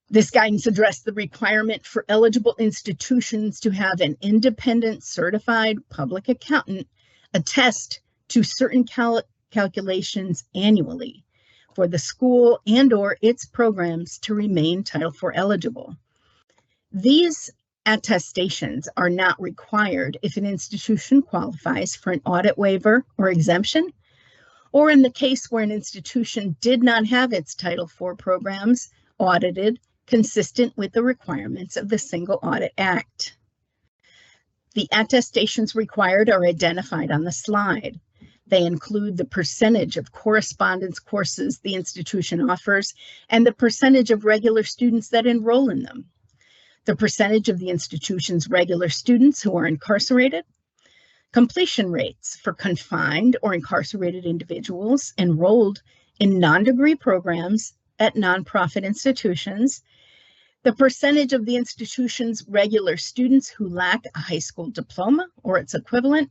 S2: This guidance addressed the requirement for eligible institutions to have an independent certified public accountant attest to certain calculations annually for the school and/or its programs to remain Title IV eligible. These attestations are not required if an institution qualifies for an audit waiver or exemption, or in the case where an institution did not have its Title IV programs audited consistent with the requirements of the Single Audit Act. The attestations required are identified on the slide. They include the percentage of correspondence courses the institution offers and the percentage of regular students that enroll in them, the percentage of the institution's regular students who are incarcerated, completion rates for confined or incarcerated individuals enrolled in non-degree programs at nonprofit institutions, the percentage of the institution's regular students who lack a high school diploma or its equivalent,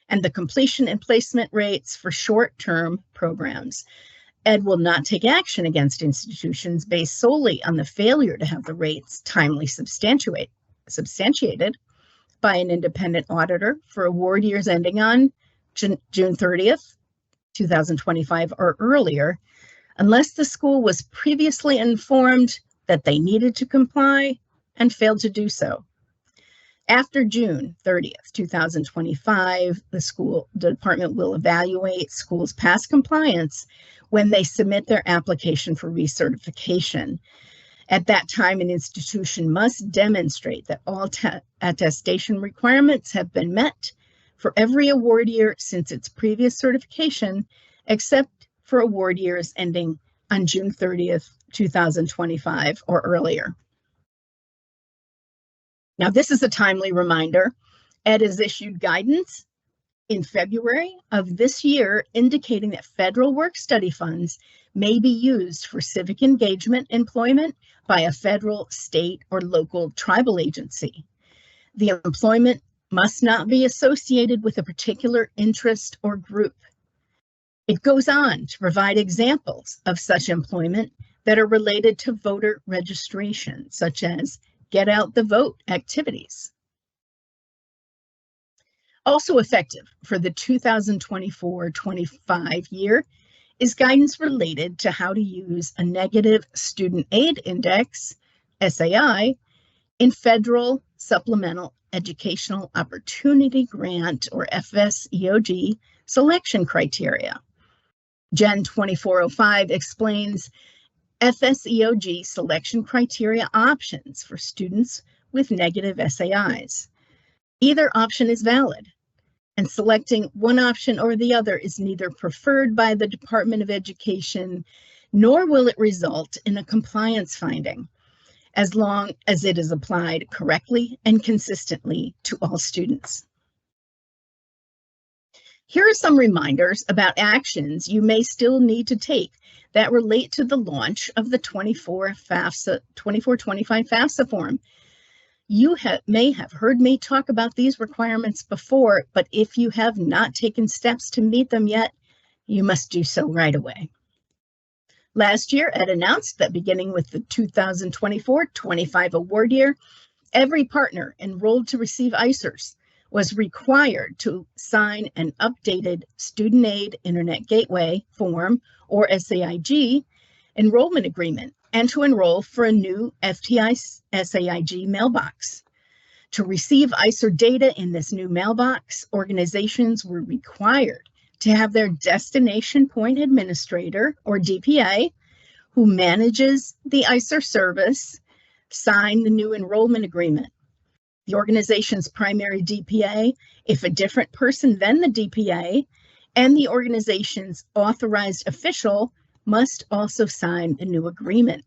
S2: and the completion and placement rates for short-term programs. Ed will not take action against institutions based solely on the failure to have the rates timely substantiated by an independent auditor for award years ending on June 30th, 2025 or earlier, unless the school was previously informed that they needed to comply and failed to do so. After June 30th, 2025, the department will evaluate schools' past compliance when they submit their application for recertification. At that time, an institution must demonstrate that all attestation requirements have been met for every award year since its previous certification, except for award years ending on June 30th, 2025 or earlier. Now, this is a timely reminder. Ed has issued guidance in February of this year indicating that federal work-study funds may be used for civic engagement employment by a federal, state, or local tribal agency. The employment must not be associated with a particular interest or group. It goes on to provide examples of such employment that are related to voter registration, such as get out the vote activities. Also effective for the 2024-25 year is guidance related to how to use a negative student aid index, SAI, in federal supplemental educational opportunity grant or FSEOG selection criteria. Gen 2405 explains FSEOG selection criteria options for students with negative SAIs. Either option is valid, and selecting one option or the other is neither preferred by the Department of Education, nor will it result in a compliance finding, as long as it is applied correctly and consistently to all students. Here are some reminders about actions you may still need to take that relate to the launch of the 24-25 FAFSA form. You may have heard me talk about these requirements before, but if you have not taken steps to meet them yet, you must do so right away. Last year, Ed announced that beginning with the 2024-25 award year, every partner enrolled to receive ICERs was required to sign an updated Student Aid Internet Gateway Form, or SAIG, enrollment agreement, and to enroll for a new FTI SAIG mailbox. To receive ICER data in this new mailbox, organizations were required to have their Destination Point Administrator, or DPA, who manages the ICER service, sign the new enrollment agreement. The organization's primary DPA, if a different person than the DPA, and the organization's authorized official must also sign a new agreement.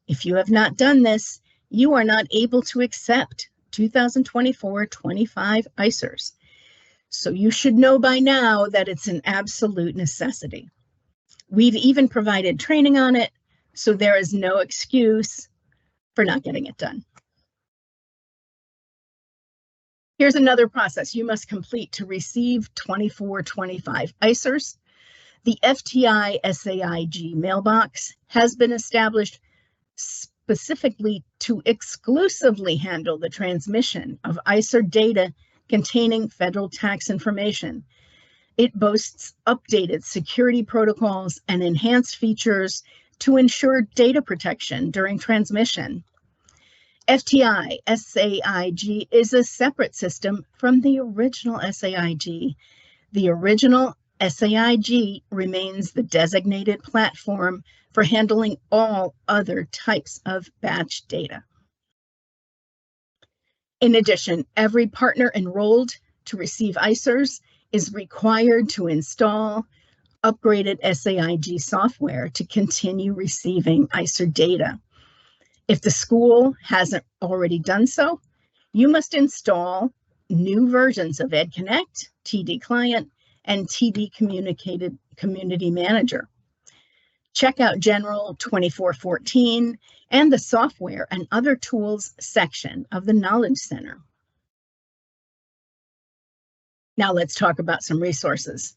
S2: If you have not done this, you are not able to accept 2024-25 ICERs. So you should know by now that it's an absolute necessity. We've even provided training on it, so there is no excuse for not getting it done. Here's another process you must complete to receive 2425 ICERs. The FTI SAIG mailbox has been established specifically to exclusively handle the transmission of ICER data containing federal tax information. It boasts updated security protocols and enhanced features to ensure data protection during transmission. FTI SAIG is a separate system from the original SAIG. The original SAIG remains the designated platform for handling all other types of batch data. In addition, every partner enrolled to receive ICERs is required to install upgraded SAIG software to continue receiving ICER data. If the school hasn't already done so, you must install new versions of EdConnect, TD Client, and TD Community Manager. Check out General 2414 and the Software and Other Tools section of the Knowledge Center. Now let's talk about some resources.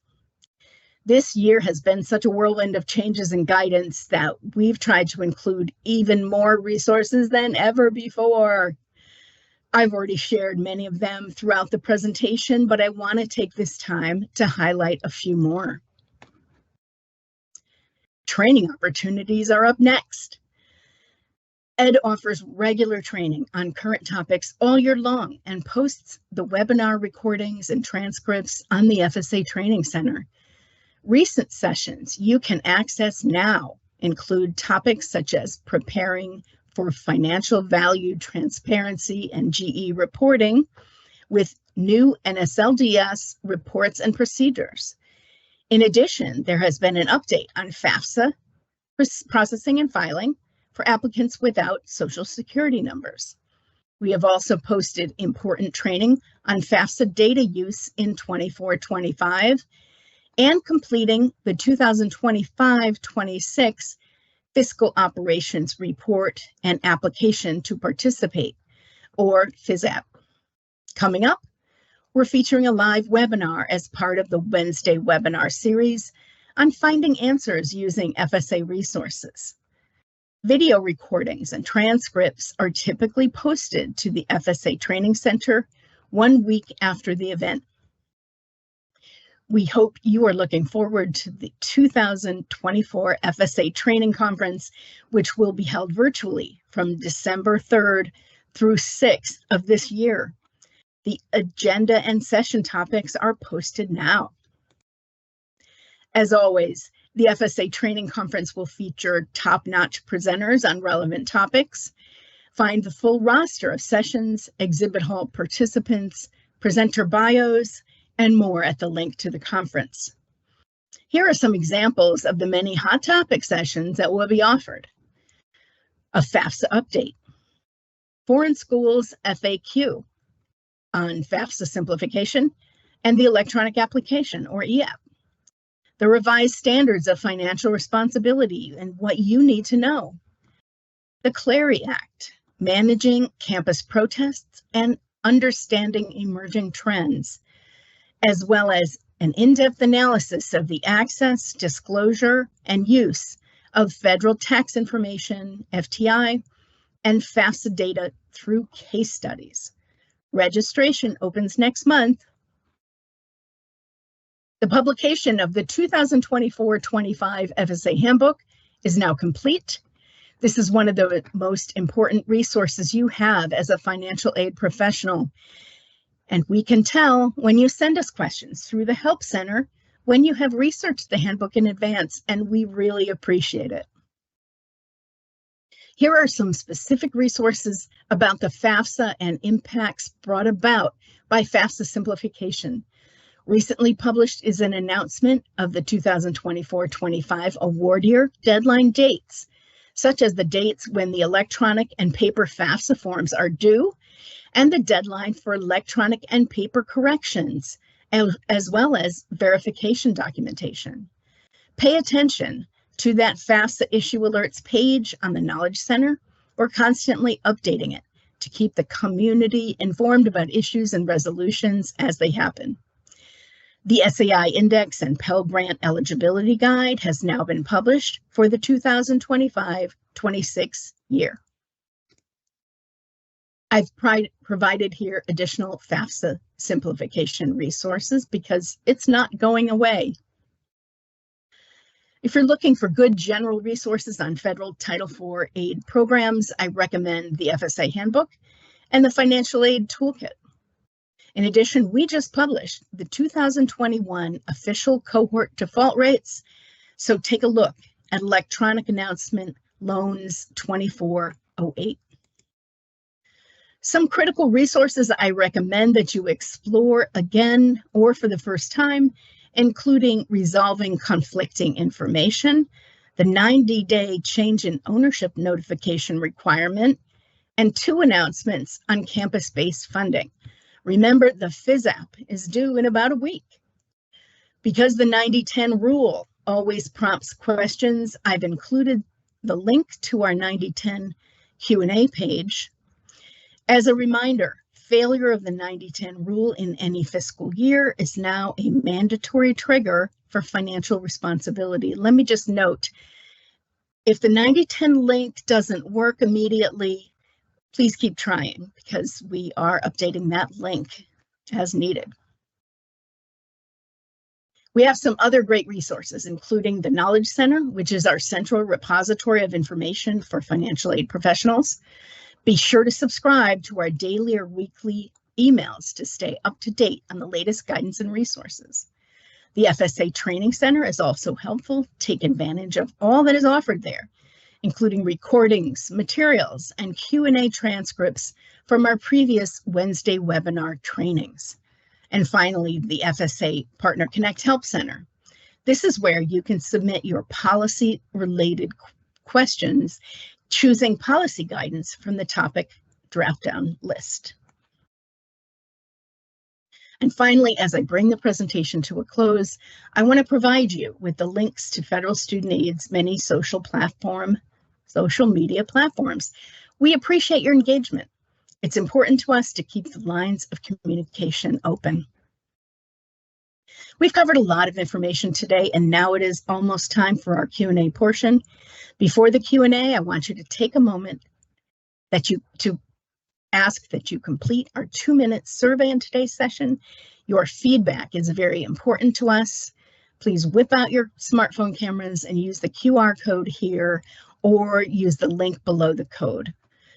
S2: This year has been such a whirlwind of changes and guidance that we've tried to include even more resources than ever before. I've already shared many of them throughout the presentation, but I want to take this time to highlight a few more. Training opportunities are up next. Ed offers regular training on current topics all year long and posts the webinar recordings and transcripts on the FSA Training Center. Recent sessions you can access now include topics such as preparing for financial value transparency and GE reporting with new NSLDS reports and procedures. In addition, there has been an update on FAFSA processing and filing for applicants without Social Security numbers. We have also posted important training on FAFSA data use in 2425 and completing the 2025-26 Fiscal Operations Report and Application to Participate, or FSAP. Coming up, we're featuring a live webinar as part of the Wednesday webinar series on finding answers using FSA resources. Video recordings and transcripts are typically posted to the FSA Training Center 1 week after the event. We hope you are looking forward to the 2024 FSA Training Conference, which will be held virtually from December 3rd through 6th of this year. The agenda and session topics are posted now. As always, the FSA Training Conference will feature top-notch presenters on relevant topics. Find the full roster of sessions, exhibit hall participants, presenter bios, and more at the link to the conference. Here are some examples of the many hot topic sessions that will be offered. A FAFSA update, Foreign Schools FAQ on FAFSA simplification and the electronic application, or EAP. The revised standards of financial responsibility and what you need to know. The CLARI Act, managing campus protests and understanding emerging trends, as well as an in-depth analysis of the access, disclosure, and use of federal tax information, FTI, and FAFSA data through case studies. Registration opens next month. The publication of the 2024-25 FSA Handbook is now complete. This is one of the most important resources you have as a financial aid professional. And we can tell when you send us questions through the Help Center when you have researched the handbook in advance, and we really appreciate it. Here are some specific resources about the FAFSA and impacts brought about by FAFSA simplification. Recently published is an announcement of the 2024-25 award year deadline dates, such as the dates when the electronic and paper FAFSA forms are due, and the deadline for electronic and paper corrections, as well as verification documentation. Pay attention to that FAFSA issue alerts page on the Knowledge Center. We're constantly updating it to keep the community informed about issues and resolutions as they happen. The SAI Index and Pell Grant Eligibility Guide has now been published for the 2025-26 year. I've provided here additional FAFSA simplification resources because it's not going away. If you're looking for good general resources on federal Title IV aid programs, I recommend the FSA Handbook and the Financial Aid Toolkit. In addition, we just published the 2021 official cohort default rates, so take a look at Electronic Announcement Loans 2408. Some critical resources I recommend that you explore again or for the first time, including resolving conflicting information, the 90-day change in ownership notification requirement, and 2 announcements on campus-based funding. Remember, the FSAP is due in about a week. Because the 90-10 rule always prompts questions, I've included the link to our 90-10 Q&A page. As a reminder, failure of the 90-10 rule in any fiscal year is now a mandatory trigger for financial responsibility. Let me just note, if the 90-10 link doesn't work immediately, please keep trying because we are updating that link as needed. We have some other great resources, including the Knowledge Center, which is our central repository of information for financial aid professionals. Be sure to subscribe to our daily or weekly emails to stay up to date on the latest guidance and resources. The FSA Training Center is also helpful. Take advantage of all that is offered there, including recordings, materials, and Q&A transcripts from our previous Wednesday webinar trainings. And finally, the FSA Partner Connect Help Center. This is where you can submit your policy-related questions, choosing policy guidance from the topic drop-down list. And finally, as I bring the presentation to a close, I want to provide you with the links to Federal Student Aid's many social media platforms. We appreciate your engagement. It's important to us to keep the lines of communication open. We've covered a lot of information today, and now it is almost time for our Q&A portion. Before the Q&A, I want you to take a moment to ask that you complete our 2-minute survey in today's session. Your feedback is very important to us. Please whip out your smartphone cameras and use the QR code here or use the link below the code.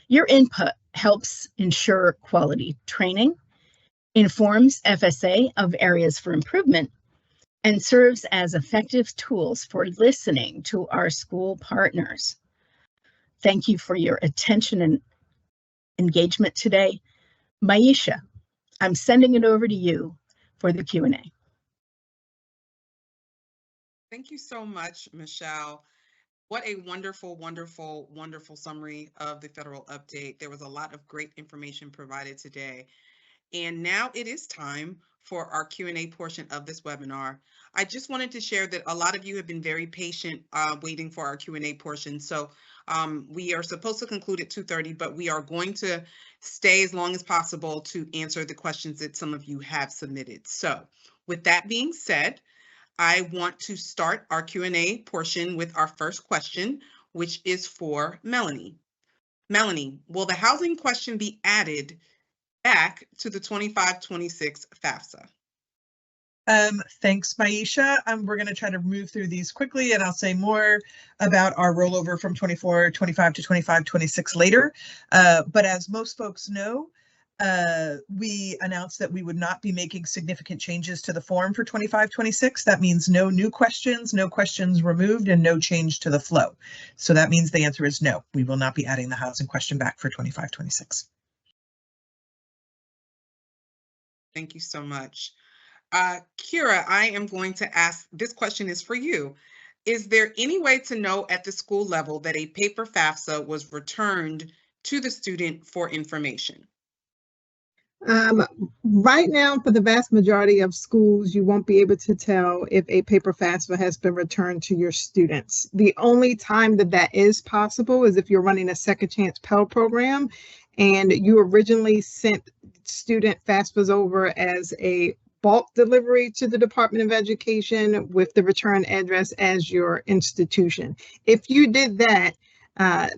S2: Your input helps ensure quality training, informs FSA of areas for improvement, and serves as effective tools for listening to our school partners. Thank you for your attention and engagement today. Maisha, I'm sending it over to you for the Q&A.
S3: Thank you so much, Michelle. What a wonderful, wonderful, wonderful summary of the federal update. There was a lot of great information provided today. And now it is time for our Q&A portion of this webinar. I just wanted to share that a lot of you have been very patient waiting for our Q&A portion. So we are supposed to conclude at 2:30, but we are going to stay as long as possible to answer the questions that some of you have submitted. So with that being said, I want to start our Q&A portion with our first question, which is for Melanie. Melanie, will the housing question be added back to the 25-26 FAFSA?
S4: Thanks, Maisha. We're going to try to move through these quickly, and I'll say more about our rollover from 24-25 to 25-26 later. But as most folks know, we announced that we would not be making significant changes to the form for 25-26. That means no new questions, no questions removed, and no change to the flow. So that means the answer is no. We will not be adding the housing question back for 25-26.
S3: Thank you so much. Kira, I am going to ask, this question is for you. Is there any way to know at the school level that a paper FAFSA was returned to the student for information?
S5: Right now, for the vast majority of schools, you won't be able to tell if a paper FAFSA has been returned to your students. The only time that is possible is if you're running a Second Chance Pell program and you originally sent student FAFSAs over as a bulk delivery to the Department of Education with the return address as your institution. If you did that,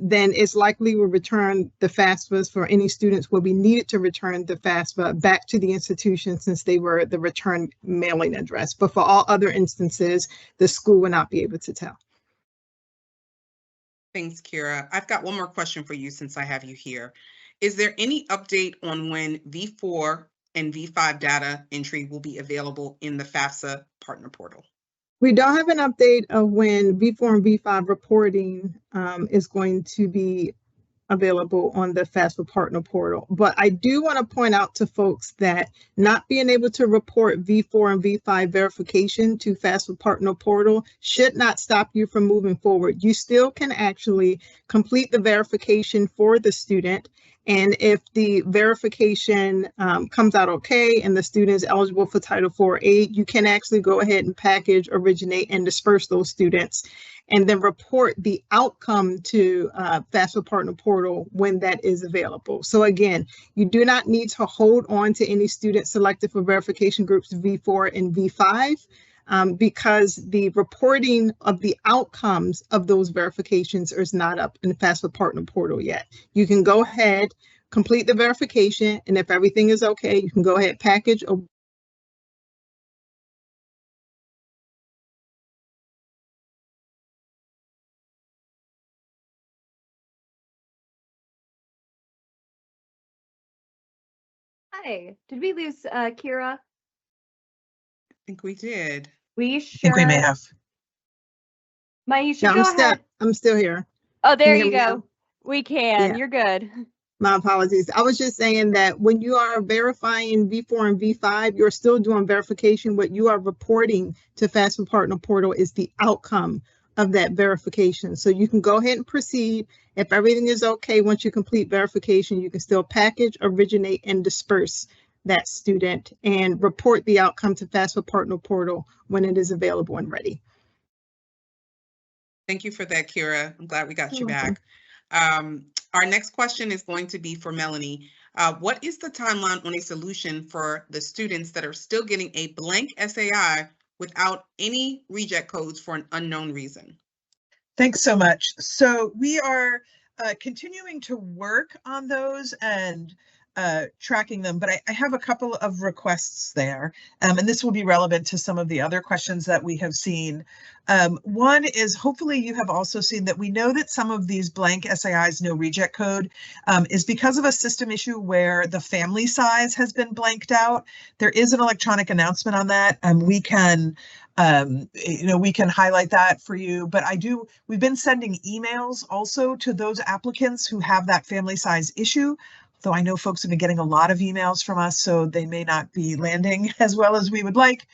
S5: then it's likely will return the FAFSAs for any students will be needed to return the FAFSA back to the institution since they were the return mailing address. But for all other instances, the school will not be able to tell.
S3: Thanks, Kira. I've got one more question for you since I have you here. Is there any update on when V4 and V5 data entry will be available in the FAFSA partner portal?
S5: We don't have an update of when V4 and V5 reporting is going to be available on the FAFSA partner portal. But I do want to point out to folks that not being able to report V4 and V5 verification to FAFSA partner portal should not stop you from moving forward. You still can actually complete the verification for the student. And if the verification comes out okay and the student is eligible for Title IV aid, you can actually go ahead and package, originate, and disperse those students, and then report the outcome to FAFSA Partner Portal when that is available. So again, you do not need to hold on to any students selected for verification groups V4 and V5 because the reporting of the outcomes of those verifications is not up in the FAFSA Partner Portal yet. You can go ahead, complete the verification, and if everything is okay, you can go ahead, package, or
S1: Hi, did we lose Kira?
S3: I think we did.
S1: We
S4: I
S1: sure.
S4: think we may have.
S1: Maisha,
S5: yeah,
S1: go ahead.
S5: I'm still here.
S1: Oh, there
S5: Can you
S1: you
S5: hear me
S1: go.
S5: now?
S1: We can.
S5: Yeah.
S1: You're good.
S5: My apologies. I was just saying that when you are verifying V4 and V5, you're still doing verification. What you are reporting to FAFSA Partner Portal is the outcome of that verification. So you can go ahead and proceed. If everything is okay, once you complete verification, you can still package, originate, and disperse that student and report the outcome to FAFSA Partner Portal when it is available and ready.
S3: Thank you for that, Kira. I'm glad we got
S5: You're
S3: you
S5: welcome.
S3: back. Our next question is going to be for Melanie. What is the timeline on a solution for the students that are still getting a blank SAI without any reject codes for an unknown reason?
S4: Thanks so much. So we are continuing to work on those and tracking them, but I have a couple of requests there, and this will be relevant to some of the other questions that we have seen. One is hopefully you have also seen that we know that some of these blank SAIs, no reject code, is because of a system issue where the family size has been blanked out. There is an electronic announcement on that, and we can we can highlight that for you, but we've been sending emails also to those applicants who have that family size issue, though I know folks have been getting a lot of emails from us, so they may not be landing as well as we would like.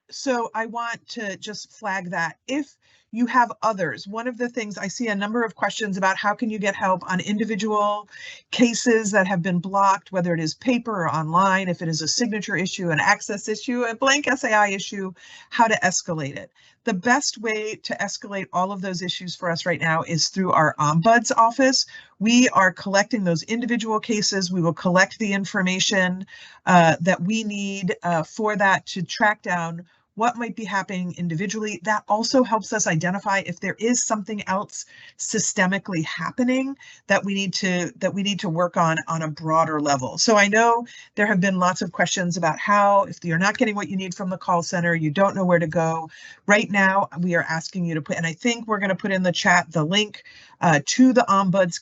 S4: So I want to just flag that. If you have others, one of the things I see a number of questions about how can you get help on individual cases that have been blocked, whether it is paper or online, if it is a signature issue, an access issue, a blank SAI issue, how to escalate it. The best way to escalate all of those issues for us right now is through our Ombuds office. We are collecting those individual cases. We will collect the information that we need for that to track down what might be happening individually. That also helps us identify if there is something else systemically happening that we need to work on a broader level. So I know there have been lots of questions about how, if you're not getting what you need from the call center, you don't know where to go. Right now, we are asking you to put, and I think we're going to put in the chat the link to the Ombuds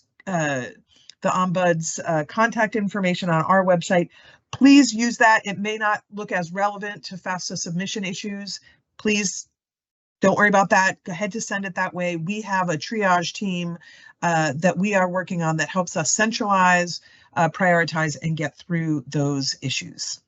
S4: contact information on our website. Please use that. It may not look as relevant to FAFSA submission issues. Please don't worry about that. Go ahead to send it that way. We have a triage team that we are working on that helps us centralize, prioritize, and get through those issues.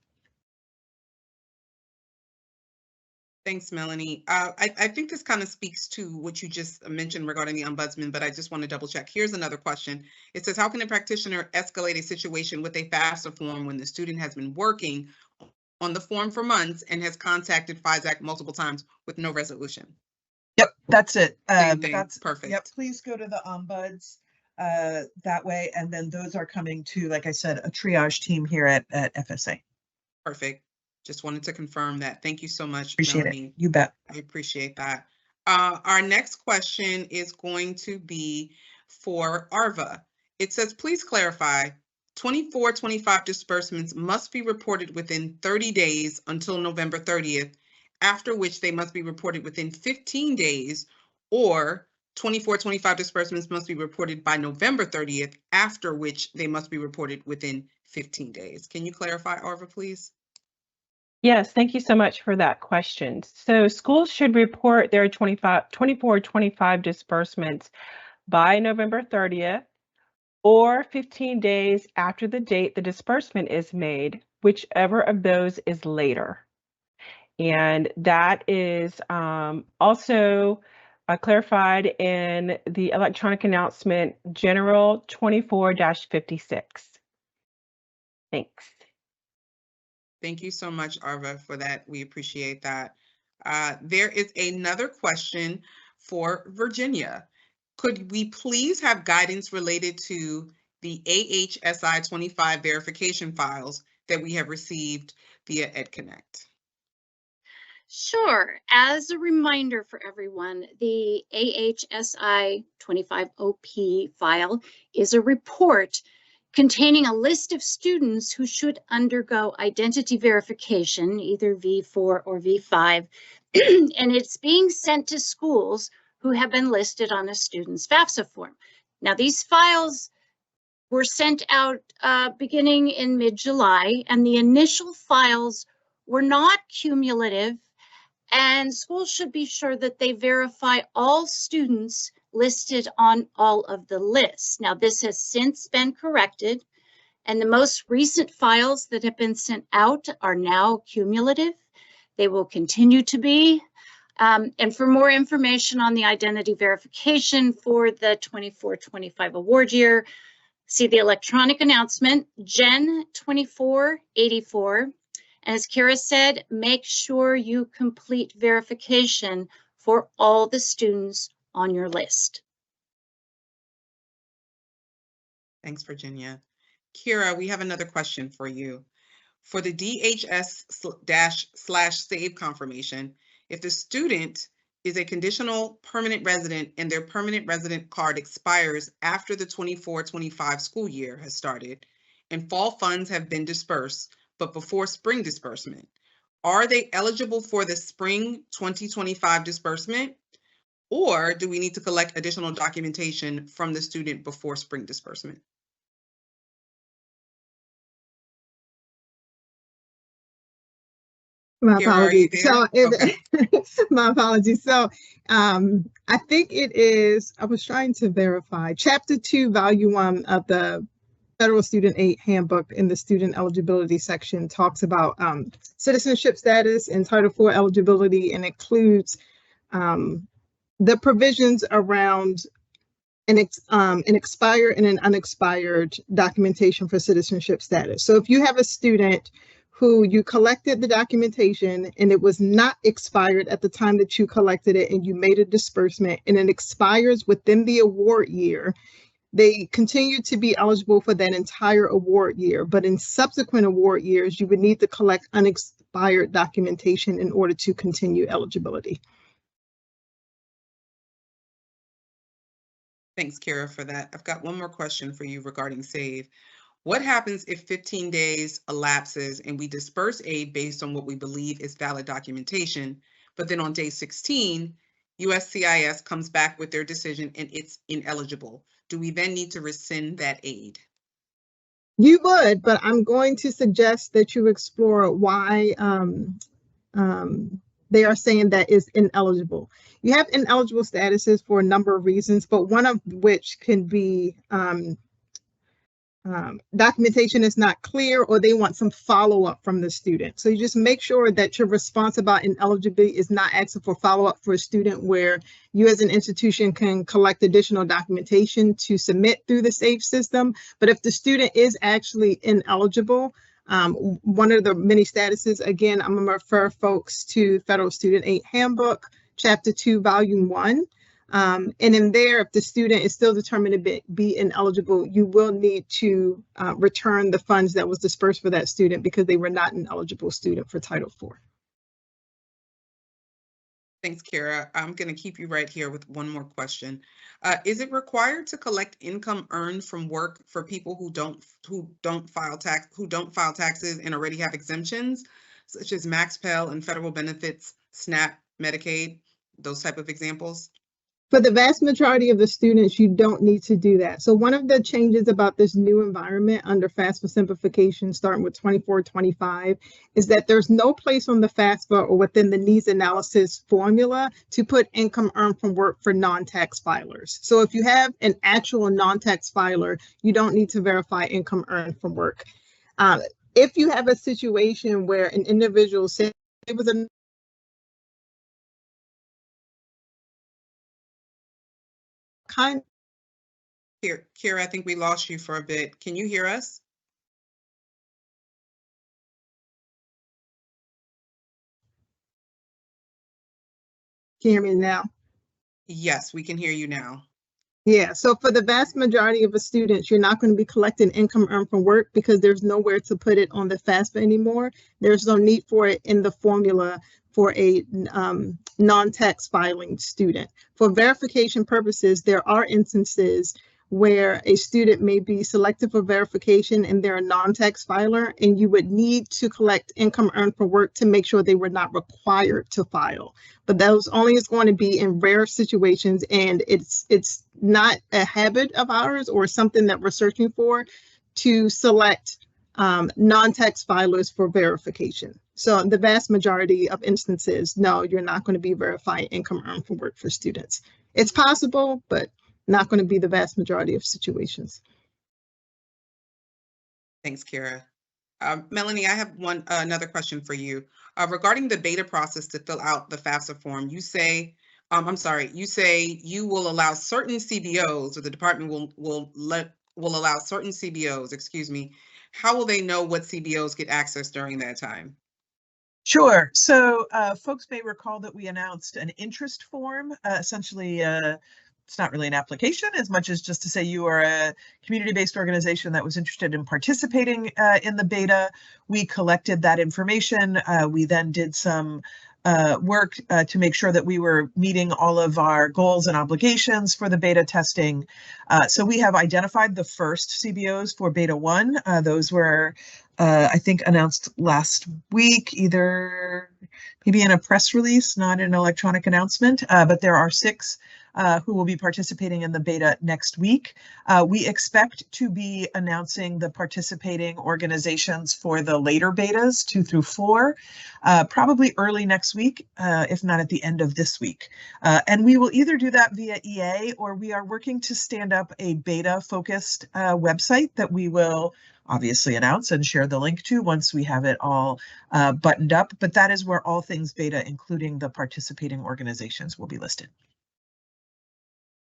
S3: Thanks, Melanie. I think this kind of speaks to what you just mentioned regarding the ombudsman, but I just want to double check. Here's another question. It says, how can a practitioner escalate a situation with a FAFSA form when the student has been working on the form for months and has contacted FISAC multiple times with no resolution?
S4: Yep, that's it.
S3: Same thing.
S4: That's
S3: perfect.
S4: Yep, please go to the Ombuds that way. And then those are coming to, like I said, a triage team here at FSA.
S3: Perfect. Just wanted to confirm that. Thank you so much,
S4: Appreciate
S3: Melanie.
S4: it. You bet.
S3: I appreciate that. Our next question is going to be for ARVA. It says, please clarify, 24-25 disbursements must be reported within 30 days until November 30th, after which they must be reported within 15 days, or 24-25 disbursements must be reported by November 30th, after which they must be reported within 15 days. Can you clarify, ARVA, please?
S6: Yes, thank you so much for that question. So schools should report their 24-25 disbursements by November 30th or 15 days after the date the disbursement is made, whichever of those is later. And that is also clarified in the electronic announcement General 24-56. Thanks.
S3: Thank you so much, ARVA, for that. We appreciate that. There is another question for Virginia. Could we please have guidance related to the AHSI 25 verification files that we have received via EdConnect?
S7: Sure. As a reminder for everyone, the AHSI 25OP file is a report containing a list of students who should undergo identity verification, either V4 or V5, and it's being sent to schools who have been listed on a student's FAFSA form. Now, these files were sent out beginning in mid-July, and the initial files were not cumulative, and schools should be sure that they verify all students listed on all of the lists. Now, this has since been corrected, and the most recent files that have been sent out are now cumulative. They will continue to be. And for more information on the identity verification for the 24-25 award year, see the electronic announcement, Gen 2484. As Kara said, make sure you complete verification for all the students on your list.
S3: Thanks, Virginia. Kira, we have another question for you. For the DHS/SAVE confirmation, if the student is a conditional permanent resident and their permanent resident card expires after the 24-25 school year has started and fall funds have been dispersed, but before spring disbursement, are they eligible for the spring 2025 disbursement? Or do we need to collect additional documentation from the student before spring disbursement?
S5: My
S3: Kira, are you
S5: apologies.
S3: there?
S5: So,
S3: Okay.
S5: my apologies. So, I think it is, I was trying to verify, Chapter 2, Volume 1 of the Federal Student Aid Handbook in the student eligibility section talks about citizenship status and Title IV eligibility, and includes the provisions around an expired and an unexpired documentation for citizenship status. So if you have a student who you collected the documentation and it was not expired at the time that you collected it and you made a disbursement and it expires within the award year, they continue to be eligible for that entire award year. But in subsequent award years, you would need to collect unexpired documentation in order to continue eligibility.
S3: Thanks, Kara, for that. I've got one more question for you regarding SAVE. What happens if 15 days elapses and we disperse aid based on what we believe is valid documentation, but then on day 16, USCIS comes back with their decision and it's ineligible? Do we then need to rescind that aid?
S5: You would, but I'm going to suggest that you explore why they are saying that is ineligible. You have ineligible statuses for a number of reasons, but one of which can be documentation is not clear, or they want some follow-up from the student. So you just make sure that your response about ineligibility is not asking for follow-up for a student, where you as an institution can collect additional documentation to submit through the SAVE system. But if the student is actually ineligible, one of the many statuses, again, I'm going to refer folks to Federal Student Aid Handbook, Chapter 2, Volume 1. And in there, if the student is still determined to be ineligible, you will need to return the funds that was dispersed for that student because they were not an eligible student for Title IV.
S3: Thanks, Kara. I'm going to keep you right here with one more question. Is it required to collect income earned from work for people who don't file taxes and already have exemptions, such as Max Pell and federal benefits, SNAP, Medicaid, those type of examples?
S5: For the vast majority of the students, you don't need to do that. So one of the changes about this new environment under FAFSA simplification, starting with 24-25, is that there's no place on the FAFSA or within the needs analysis formula to put income earned from work for non-tax filers. So if you have an actual non-tax filer, you don't need to verify income earned from work. If you have a situation where an individual said it was a kind.
S3: Kira, I think we lost you for a bit. Can you hear us?
S5: Can you hear me now?
S3: Yes, we can hear you now.
S5: Yeah, so for the vast majority of the students, you're not going to be collecting income earned from work because there's nowhere to put it on the FAFSA anymore. There's no need for it in the formula for a non-tax filing student. For verification purposes, there are instances where a student may be selected for verification and they're a non-tax filer, and you would need to collect income earned from work to make sure they were not required to file. But those only is going to be in rare situations, and it's not a habit of ours or something that we're searching for to select non-tax filers for verification. So the vast majority of instances, no, you're not going to be verifying income earned from work for students. It's possible, but not going to be the vast majority of situations.
S3: Thanks, Kara. Melanie, I have another question for you. Regarding the beta process to fill out the FAFSA form, you say, you say you will allow certain CBOs, or the department will allow certain CBOs, excuse me. How will they know what CBOs get access during that time?
S4: Sure. So folks may recall that we announced an interest form, essentially it's not really an application as much as just to say you are a community-based organization that was interested in participating in the beta. We collected that information. We then did some work to make sure that we were meeting all of our goals and obligations for the beta testing. So we have identified the first CBOs for beta 1. Those were I think announced last week, either maybe in a press release, not an electronic announcement, but there are 6 who will be participating in the beta next week. We expect to be announcing the participating organizations for the later betas, 2 through 4, probably early next week, if not at the end of this week. And we will either do that via EA, or we are working to stand up a beta-focused website that we will obviously announce and share the link to once we have it all buttoned up. But that is where all things beta, including the participating organizations, will be listed.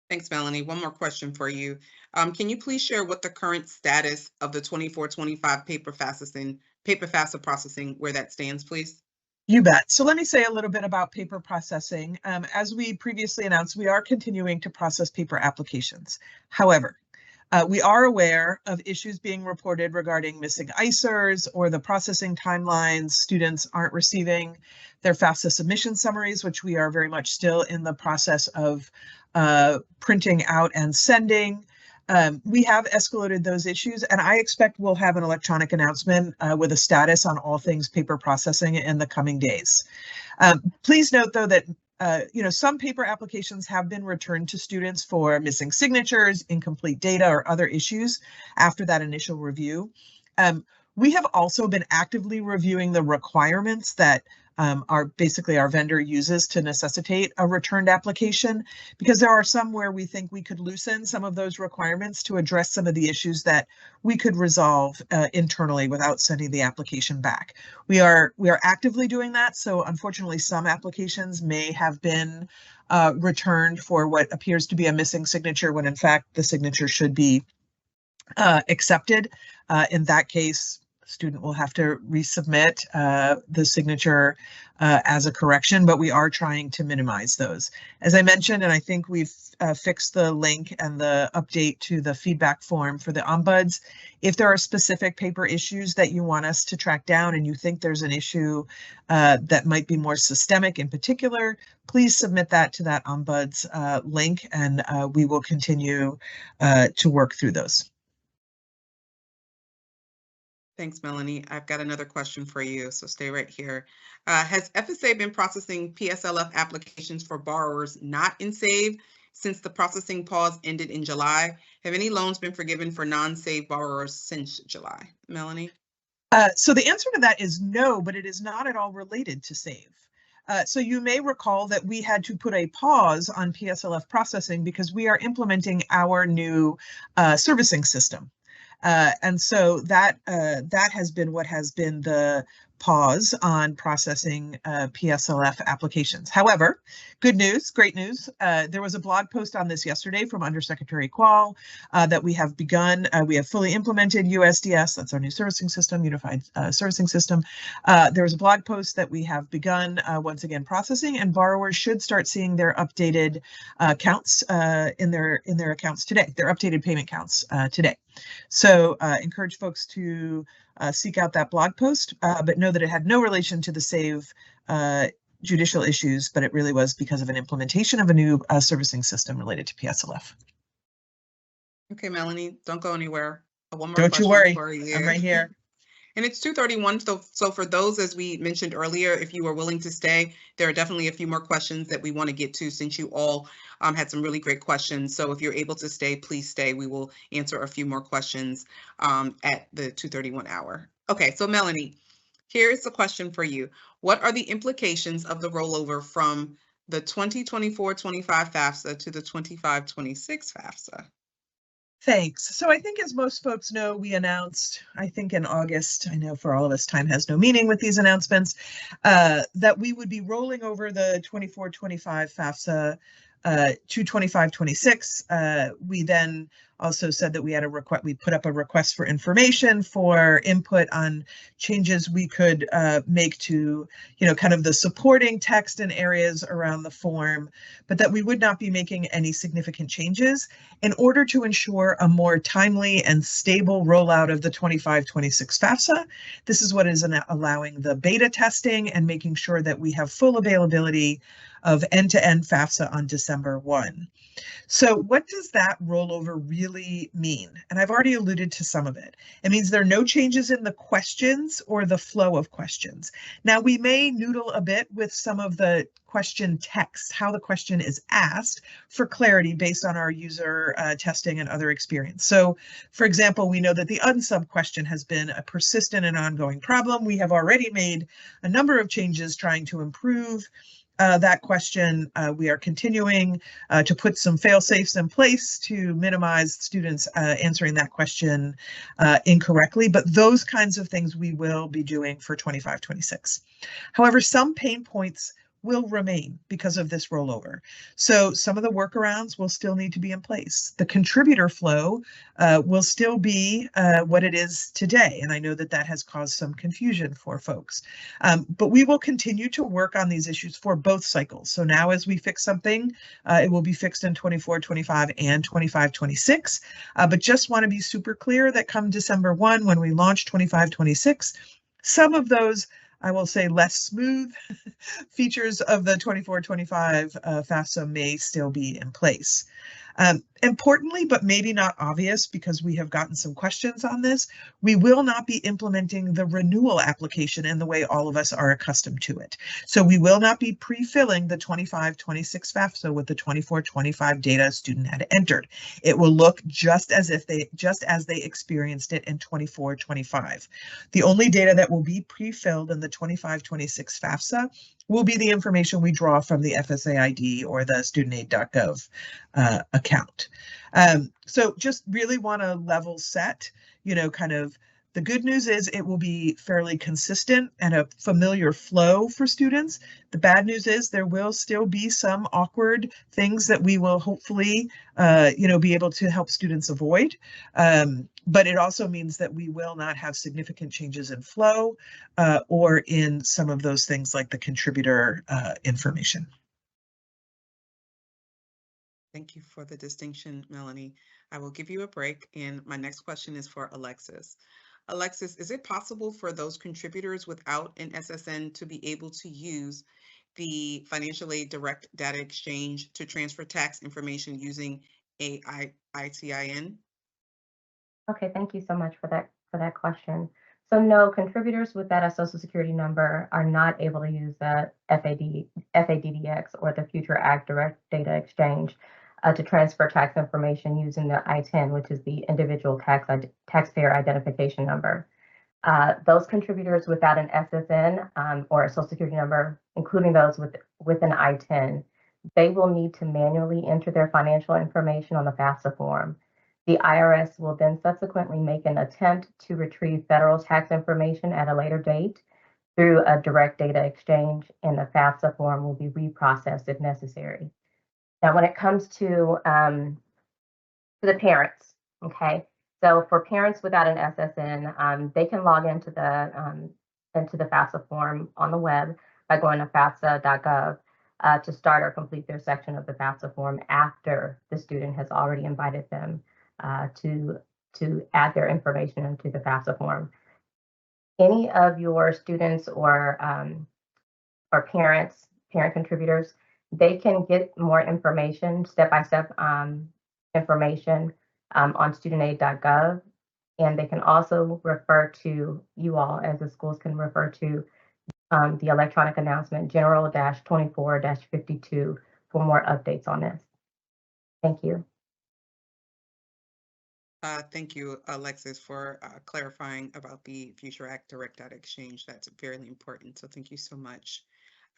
S3: Thanks, Melanie. One more question for you. Can you please share what the current status of the 24-25 paper FAFSA processing, where that stands, please?
S4: You bet. So let me say a little bit about paper processing. As we previously announced, we are continuing to process paper applications. However, we are aware of issues being reported regarding missing ICERs or the processing timelines. Students aren't receiving their FAFSA submission summaries, which we are very much still in the process of printing out and sending. We have escalated those issues, and I expect we'll have an electronic announcement with a status on all things paper processing in the coming days. Please note, though, that some paper applications have been returned to students for missing signatures, incomplete data, or other issues after that initial review. We have also been actively reviewing the requirements that our vendor uses to necessitate a returned application, because there are some where we think we could loosen some of those requirements to address some of the issues that we could resolve internally without sending the application back. We are actively doing that. So unfortunately, some applications may have been returned for what appears to be a missing signature when in fact the signature should be accepted. In that case, Student will have to resubmit the signature as a correction, but we are trying to minimize those. As I mentioned, and I think we've fixed the link and the update to the feedback form for the ombuds. If there are specific paper issues that you want us to track down and you think there's an issue that might be more systemic in particular, please submit that to that ombuds link, and we will continue to work through those.
S3: Thanks, Melanie. I've got another question for you, so stay right here. Has FSA been processing PSLF applications for borrowers not in SAVE since the processing pause ended in July? Have any loans been forgiven for non-SAVE borrowers since July? Melanie?
S4: So the answer to that is no, but it is not at all related to SAVE. So you may recall that we had to put a pause on PSLF processing because we are implementing our new servicing system. And so that has been what has been the pause on processing PSLF applications. However, good news, great news. There was a blog post on this yesterday from Undersecretary Quall that we have begun. We have fully implemented USDS, that's our new servicing system, unified servicing system. There was a blog post that we have begun once again processing, and borrowers should start seeing their updated counts in their accounts today, their updated payment counts today. So encourage folks to seek out that blog post, but know that it had no relation to the SAVE judicial issues, but it really was because of an implementation of a new servicing system related to PSLF.
S3: Okay, Melanie, don't go anywhere. One more
S4: Don't you
S3: question
S4: worry,
S3: for you.
S4: I'm right here.
S3: And it's 2:31, so for those, as we mentioned earlier, if you are willing to stay, there are definitely a few more questions that we want to get to since you all had some really great questions. So if you're able to stay, please stay. We will answer a few more questions at the 2:31 hour. Okay, so Melanie, here's a question for you. What are the implications of the rollover from the 2024-25 FAFSA to the 25-26 FAFSA?
S4: Thanks. So I think as most folks know, we announced, I think in August, I know for all of us time has no meaning with these announcements, that we would be rolling over the 24-25 FAFSA to 25-26. We then also said that we had a request, we put up a request for information for input on changes we could make to, kind of the supporting text and areas around the form, but that we would not be making any significant changes in order to ensure a more timely and stable rollout of the 25-26 FAFSA. This is what is allowing the beta testing and making sure that we have full availability of end-to-end FAFSA on December 1. So what does that rollover really mean? And I've already alluded to some of it. It means there are no changes in the questions or the flow of questions. Now, we may noodle a bit with some of the question text, how the question is asked, for clarity based on our user testing and other experience. So, for example, we know that the unsub question has been a persistent and ongoing problem. We have already made a number of changes trying to improve that question. We are continuing to put some fail-safes in place to minimize students answering that question incorrectly, but those kinds of things we will be doing for 25-26. However, some pain points will remain because of this rollover. So some of the workarounds will still need to be in place. The contributor flow will still be what it is today. And I know that that has caused some confusion for folks. But we will continue to work on these issues for both cycles. So now as we fix something, it will be fixed in 24-25 and 25-26. But just want to be super clear that come December 1, when we launch 25-26, some of those, I will say, less smooth features of the 24-25 FAFSA may still be in place. Importantly, but maybe not obvious because we have gotten some questions on this, we will not be implementing the renewal application in the way all of us are accustomed to it. So we will not be pre-filling the 25-26 FAFSA with the 24-25 data a student had entered. It will look just as they experienced it in 24-25. The only data that will be pre-filled in the 25-26 FAFSA will be the information we draw from the FSA ID or the studentaid.gov account. So just really want to level set, kind of The good news is it will be fairly consistent and a familiar flow for students. The bad news is there will still be some awkward things that we will hopefully, be able to help students avoid. But it also means that we will not have significant changes in flow or in some of those things like the contributor information.
S3: Thank you for the distinction, Melanie. I will give you a break, and my next question is for Alexis. Alexis, is it possible for those contributors without an SSN to be able to use the Financial Aid Direct Data Exchange to transfer tax information using a ITIN?
S8: Okay, thank you so much for that question. So no, contributors without a Social Security number are not able to use the FADDX or the Future Act Direct Data Exchange to transfer tax information using the ITIN, which is the Individual Taxpayer Identification Number. Those contributors without an SSN or a Social Security number, including those with an ITIN, they will need to manually enter their financial information on the FAFSA form. The IRS will then subsequently make an attempt to retrieve federal tax information at a later date through a direct data exchange, and the FAFSA form will be reprocessed if necessary. Now, when it comes to the parents, okay, so for parents without an SSN, they can log into the FAFSA form on the web by going to FAFSA.gov to start or complete their section of the FAFSA form after the student has already invited them to add their information into the FAFSA form. Any of your students or parent contributors, they can get more information, step-by-step information on studentaid.gov, and they can also refer to, you all as the schools can refer to the electronic announcement general-24-52 for more updates on this. Thank you.
S3: Thank you, Alexis, for clarifying about the Future Act Direct Data Exchange. That's very important, so thank you so much.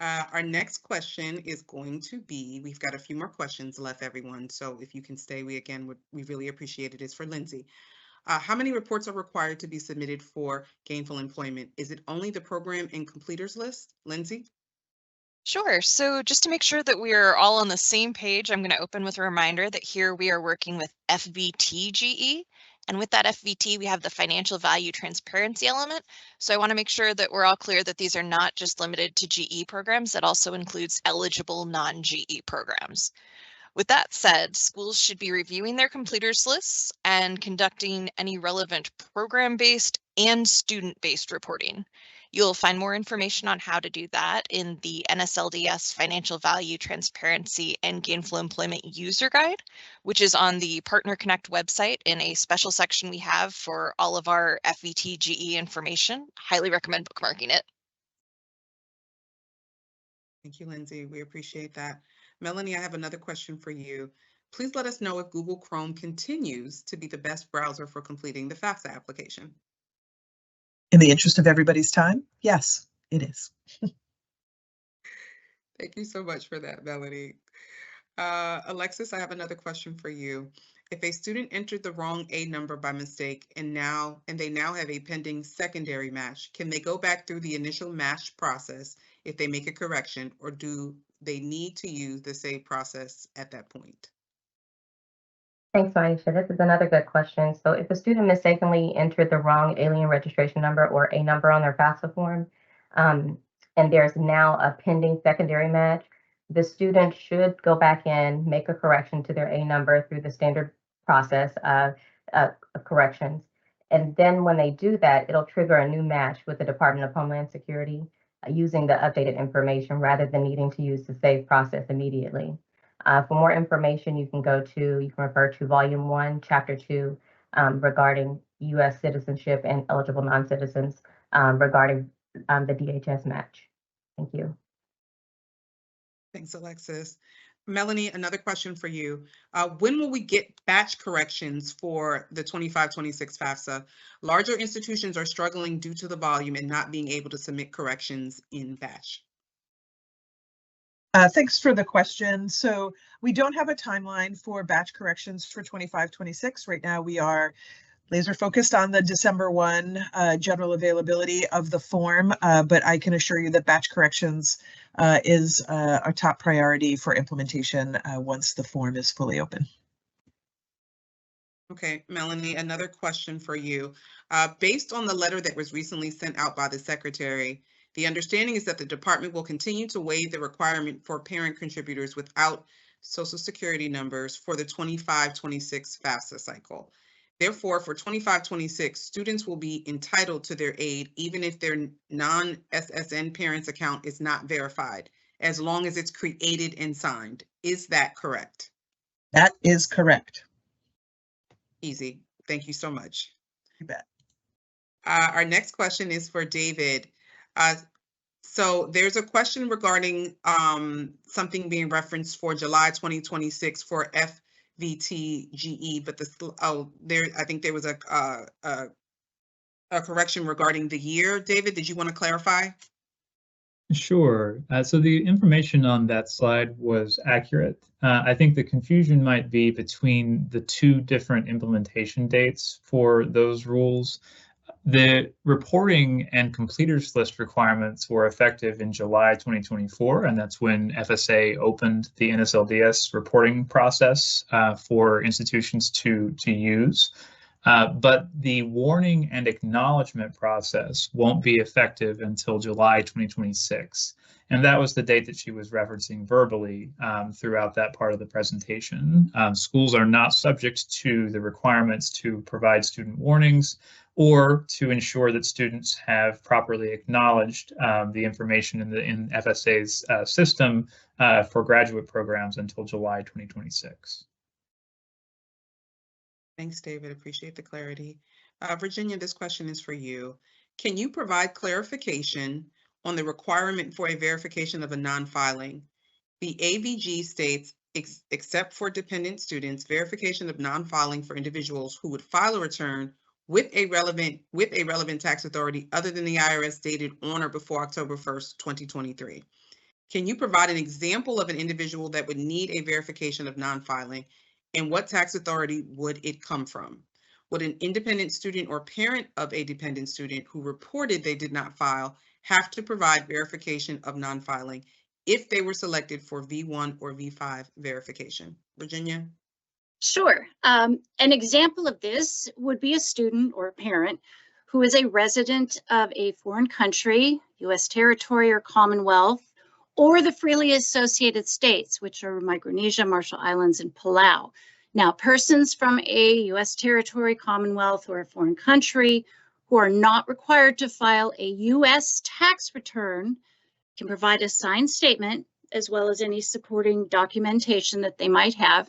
S3: Our next question is going to be, we've got a few more questions left, everyone, so if you can stay, we really appreciate it. It's for Lindsay. How many reports are required to be submitted for gainful employment? Is it only the program and completers list? Lindsay?
S9: Sure. So just to make sure that we are all on the same page, I'm going to open with a reminder that here we are working with FVTGE. And with that FVT, we have the financial value transparency element. So I want to make sure that we're all clear that these are not just limited to GE programs. That also includes eligible non-GE programs. With that said, schools should be reviewing their completers lists and conducting any relevant program-based and student-based reporting. You'll find more information on how to do that in the NSLDS Financial Value Transparency and Gainful Employment User Guide, which is on the Partner Connect website in a special section we have for all of our FVTGE information. Highly recommend bookmarking it.
S3: Thank you, Lindsay. We appreciate that. Melanie, I have another question for you. Please let us know if Google Chrome continues to be the best browser for completing the FAFSA application.
S4: In the interest of everybody's time, yes, it is.
S3: Thank you so much for that, Melanie. Alexis, I have another question for you. If a student entered the wrong A number by mistake and they now have a pending secondary match, can they go back through the initial match process if they make a correction, or do they need to use the save process at that point?
S8: Thanks, Maisha. This is another good question. So if a student mistakenly entered the wrong alien registration number or A number on their FAFSA form, and there's now a pending secondary match, the student should go back in, make a correction to their A number through the standard process of corrections. And then when they do that, it'll trigger a new match with the Department of Homeland Security using the updated information rather than needing to use the save process immediately. For more information, you can refer to Volume 1, Chapter 2, regarding U.S. citizenship and eligible non-citizens regarding the DHS match. Thank you.
S3: Thanks, Alexis. Melanie, another question for you. When will we get batch corrections for the 25-26 FAFSA? Larger institutions are struggling due to the volume and not being able to submit corrections in batch.
S4: Thanks for the question. So we don't have a timeline for batch corrections for 25-26. Right now we are laser focused on the December 1 general availability of the form, but I can assure you that batch corrections is our top priority for implementation once the form is fully open.
S3: Okay, Melanie, another question for you. Based on the letter that was recently sent out by the Secretary, the understanding is that the department will continue to waive the requirement for parent contributors without Social Security numbers for the 25-26 FAFSA cycle. Therefore, for 25-26, students will be entitled to their aid even if their non-SSN parent's account is not verified, as long as it's created and signed. Is that correct?
S4: That is correct.
S3: Easy. Thank you so much.
S4: You bet.
S3: Our next question is for David. So there's a question regarding something being referenced for July 2026 for FVTGE, but I think there was a correction regarding the year. David, did you want to clarify?
S10: Sure. So the information on that slide was accurate. I think the confusion might be between the two different implementation dates for those rules. The reporting and completers list requirements were effective in July 2024, and that's when FSA opened the NSLDS reporting process for institutions to use. But the warning and acknowledgement process won't be effective until July 2026. And that was the date that she was referencing verbally throughout that part of the presentation. Schools are not subject to the requirements to provide student warnings or to ensure that students have properly acknowledged the information in FSA's system for graduate programs until July 2026.
S3: Thanks, David. Appreciate the clarity. Virginia, this question is for you. Can you provide clarification on the requirement for a verification of a non-filing? The AVG states, except for dependent students, verification of non-filing for individuals who would file a return with a relevant tax authority other than the IRS dated on or before October 1st, 2023. Can you provide an example of an individual that would need a verification of non-filing, and what tax authority would it come from? Would an independent student or parent of a dependent student who reported they did not file have to provide verification of non-filing if they were selected for V1 or V5 verification? Virginia?
S7: Sure. An example of this would be a student or a parent who is a resident of a foreign country, U.S. territory or Commonwealth, or the freely associated states, which are Micronesia, Marshall Islands, and Palau. Now, persons from a U.S. territory, Commonwealth, or a foreign country who are not required to file a U.S. tax return can provide a signed statement as well as any supporting documentation that they might have.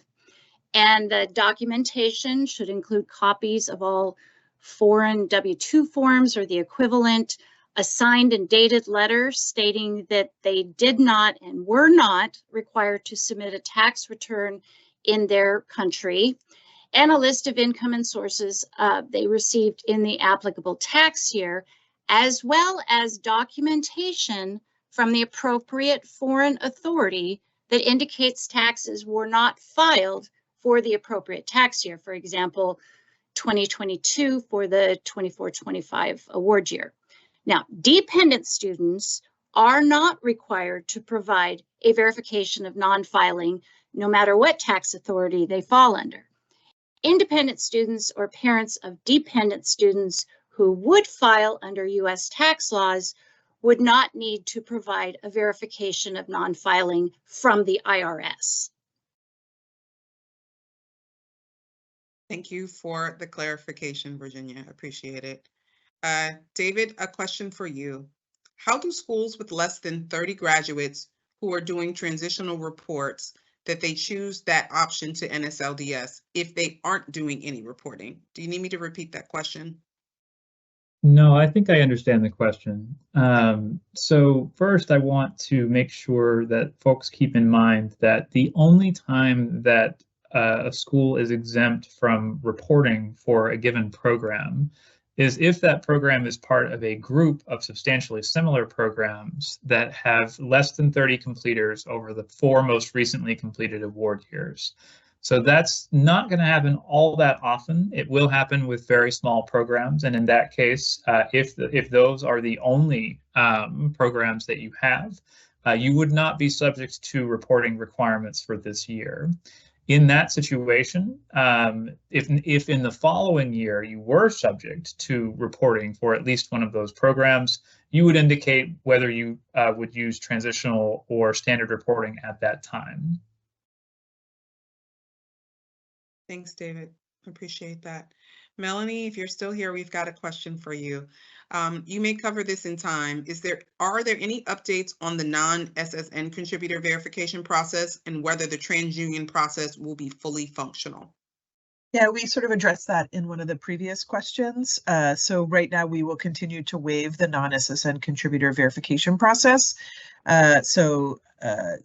S7: And the documentation should include copies of all foreign W-2 forms or the equivalent, a signed and dated letter stating that they did not and were not required to submit a tax return in their country, and a list of income and sources they received in the applicable tax year, as well as documentation from the appropriate foreign authority that indicates taxes were not filed for the appropriate tax year, for example, 2022 for the 24-25 award year. Now, dependent students are not required to provide a verification of non-filing, no matter what tax authority they fall under. Independent students or parents of dependent students who would file under U.S. tax laws would not need to provide a verification of non-filing from the IRS.
S3: Thank you for the clarification, Virginia. Appreciate it. David, a question for you. How do schools with less than 30 graduates who are doing transitional reports that they choose that option to NSLDS if they aren't doing any reporting? Do you need me to repeat that question?
S10: No, I think I understand the question. So first, I want to make sure that folks keep in mind that the only time that a school is exempt from reporting for a given program is if that program is part of a group of substantially similar programs that have less than 30 completers over the 4 most recently completed award years. So that's not going to happen all that often. It will happen with very small programs. And in that case, if those are the only programs that you have, you would not be subject to reporting requirements for this year. In that situation, if in the following year you were subject to reporting for at least one of those programs, you would indicate whether you would use transitional or standard reporting at that time.
S3: Thanks, David. Appreciate that. Melanie, if you're still here, we've got a question for you. You may cover this in time. Are there any updates on the non-SSN contributor verification process and whether the TransUnion process will be fully functional?
S4: Yeah, we sort of addressed that in one of the previous questions. So right now we will continue to waive the non-SSN contributor verification process. So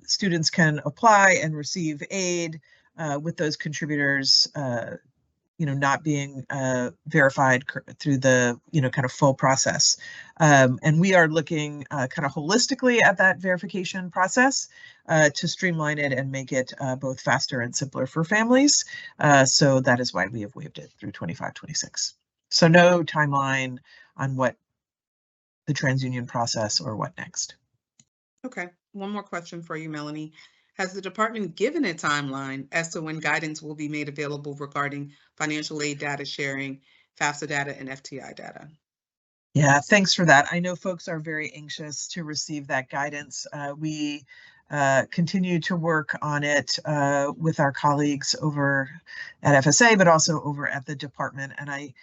S4: students can apply and receive aid with those contributors not being verified through the kind of full process. And we are looking kind of holistically at that verification process to streamline it and make it both faster and simpler for families. So that is why we have waived it through 25-26. So no timeline on what the TransUnion process or what next.
S3: Okay, one more question for you, Melanie. Has the department given a timeline as to when guidance will be made available regarding financial aid data sharing, FAFSA data, and FTI data?
S4: Yeah, thanks for that. I know folks are very anxious to receive that guidance. We continue to work on it with our colleagues over at FSA, but also over at the department. And I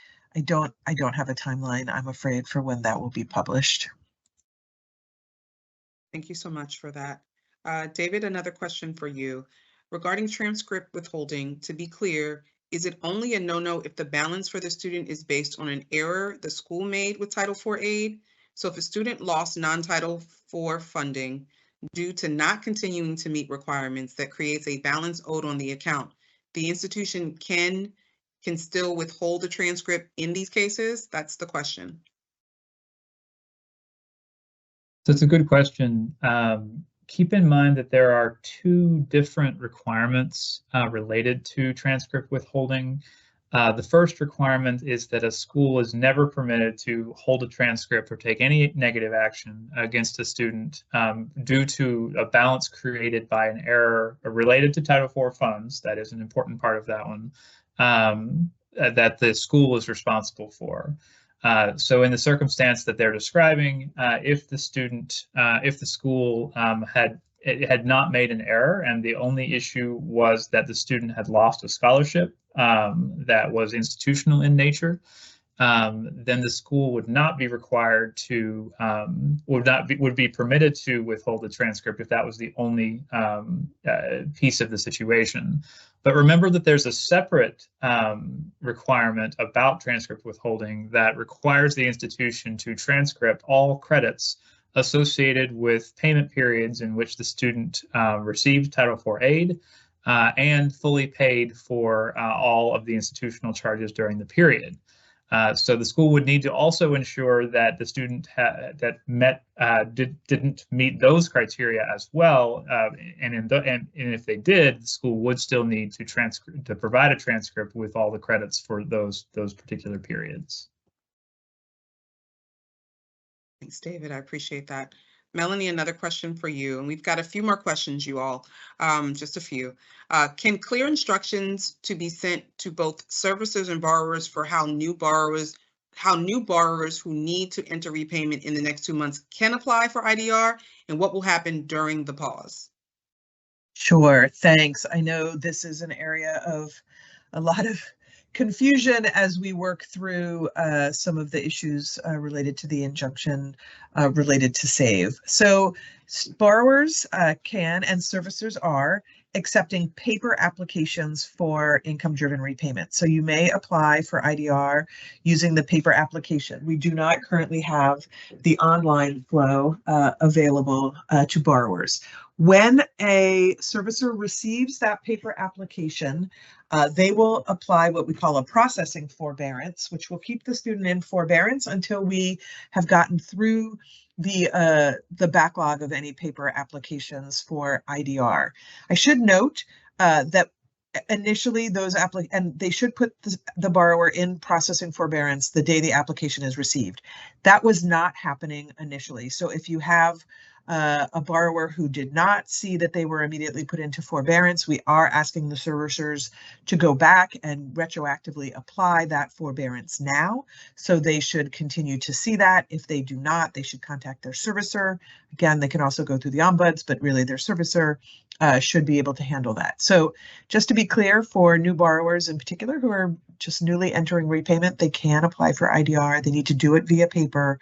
S4: don't have a timeline, I'm afraid, for when that will be published.
S3: Thank you so much for that. David, another question for you. Regarding transcript withholding, to be clear, is it only a no-no if the balance for the student is based on an error the school made with Title IV aid? So if a student lost non-Title IV funding due to not continuing to meet requirements that creates a balance owed on the account, the institution can still withhold the transcript in these cases? That's the question.
S10: So it's a good question. Keep in mind that there are two different requirements related to transcript withholding. The first requirement is that a school is never permitted to hold a transcript or take any negative action against a student due to a balance created by an error related to Title IV funds. That is an important part of that one, that the school is responsible for. So in the circumstance that they're describing, if the school had not made an error and the only issue was that the student had lost a scholarship that was institutional in nature, then the school would not be required to, would be permitted to withhold the transcript if that was the only piece of the situation. But remember that there's a separate requirement about transcript withholding that requires the institution to transcript all credits associated with payment periods in which the student received Title IV aid and fully paid for all of the institutional charges during the period. So the school would need to also ensure that the student didn't meet those criteria as well, and if they did, the school would still need to provide a transcript with all the credits for those particular periods.
S3: Thanks, David. I appreciate that. Melanie, another question for you, and we've got a few more questions, you all, just a few. Can clear instructions to be sent to both servicers and borrowers for how new borrowers who need to enter repayment in the next 2 months can apply for IDR, and what will happen during the pause?
S4: Sure, thanks. I know this is an area of a lot of confusion as we work through some of the issues related to the injunction related to SAVE. So borrowers can, and servicers are, accepting paper applications for income-driven repayment. So you may apply for IDR using the paper application. We do not currently have the online flow available to borrowers. When a servicer receives that paper application, they will apply what we call a processing forbearance, which will keep the student in forbearance until we have gotten through the backlog of any paper applications for IDR. I should note that initially those and they should put the borrower in processing forbearance the day the application is received. That was not happening initially. So if you have a borrower who did not see that they were immediately put into forbearance, we are asking the servicers to go back and retroactively apply that forbearance now. So they should continue to see that. If they do not, they should contact their servicer. Again, they can also go through the ombuds, but really their servicer should be able to handle that. So just to be clear, for new borrowers in particular who are just newly entering repayment, they can apply for IDR. They need to do it via paper,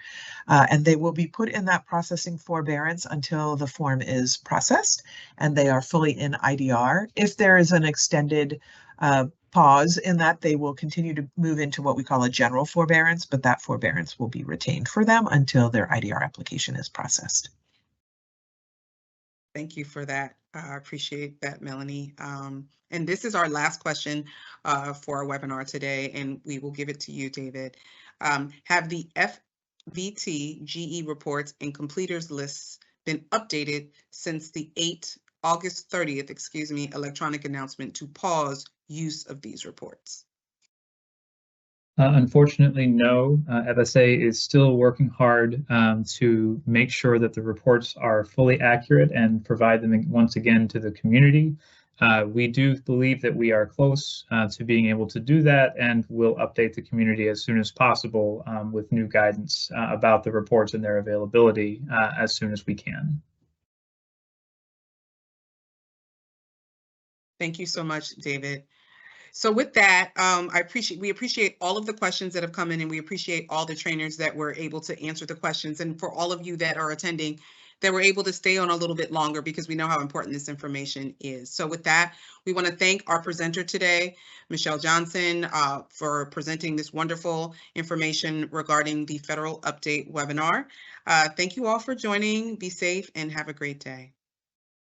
S4: and they will be put in that processing forbearance until the form is processed and they are fully in IDR. If there is an extended pause in that, they will continue to move into what we call a general forbearance, but that forbearance will be retained for them until their IDR application is processed.
S3: Thank you for that. I appreciate that, Melanie. And this is our last question for our webinar today, and we will give it to you, David. Have the FVT GE reports and completers lists been updated since the August 30th, electronic announcement to pause use of these reports?
S10: Unfortunately, no. FSA is still working hard to make sure that the reports are fully accurate and provide them once again to the community. We do believe that we are close to being able to do that, and we'll update the community as soon as possible with new guidance about the reports and their availability as soon as we can.
S3: Thank you so much, David. So with that, we appreciate all of the questions that have come in, and we appreciate all the trainers that were able to answer the questions, and for all of you that are attending that were able to stay on a little bit longer because we know how important this information is. So with that, we want to thank our presenter today, Michelle Johnson, for presenting this wonderful information regarding the Federal Update webinar. Thank you all for joining. Be safe and have a great day.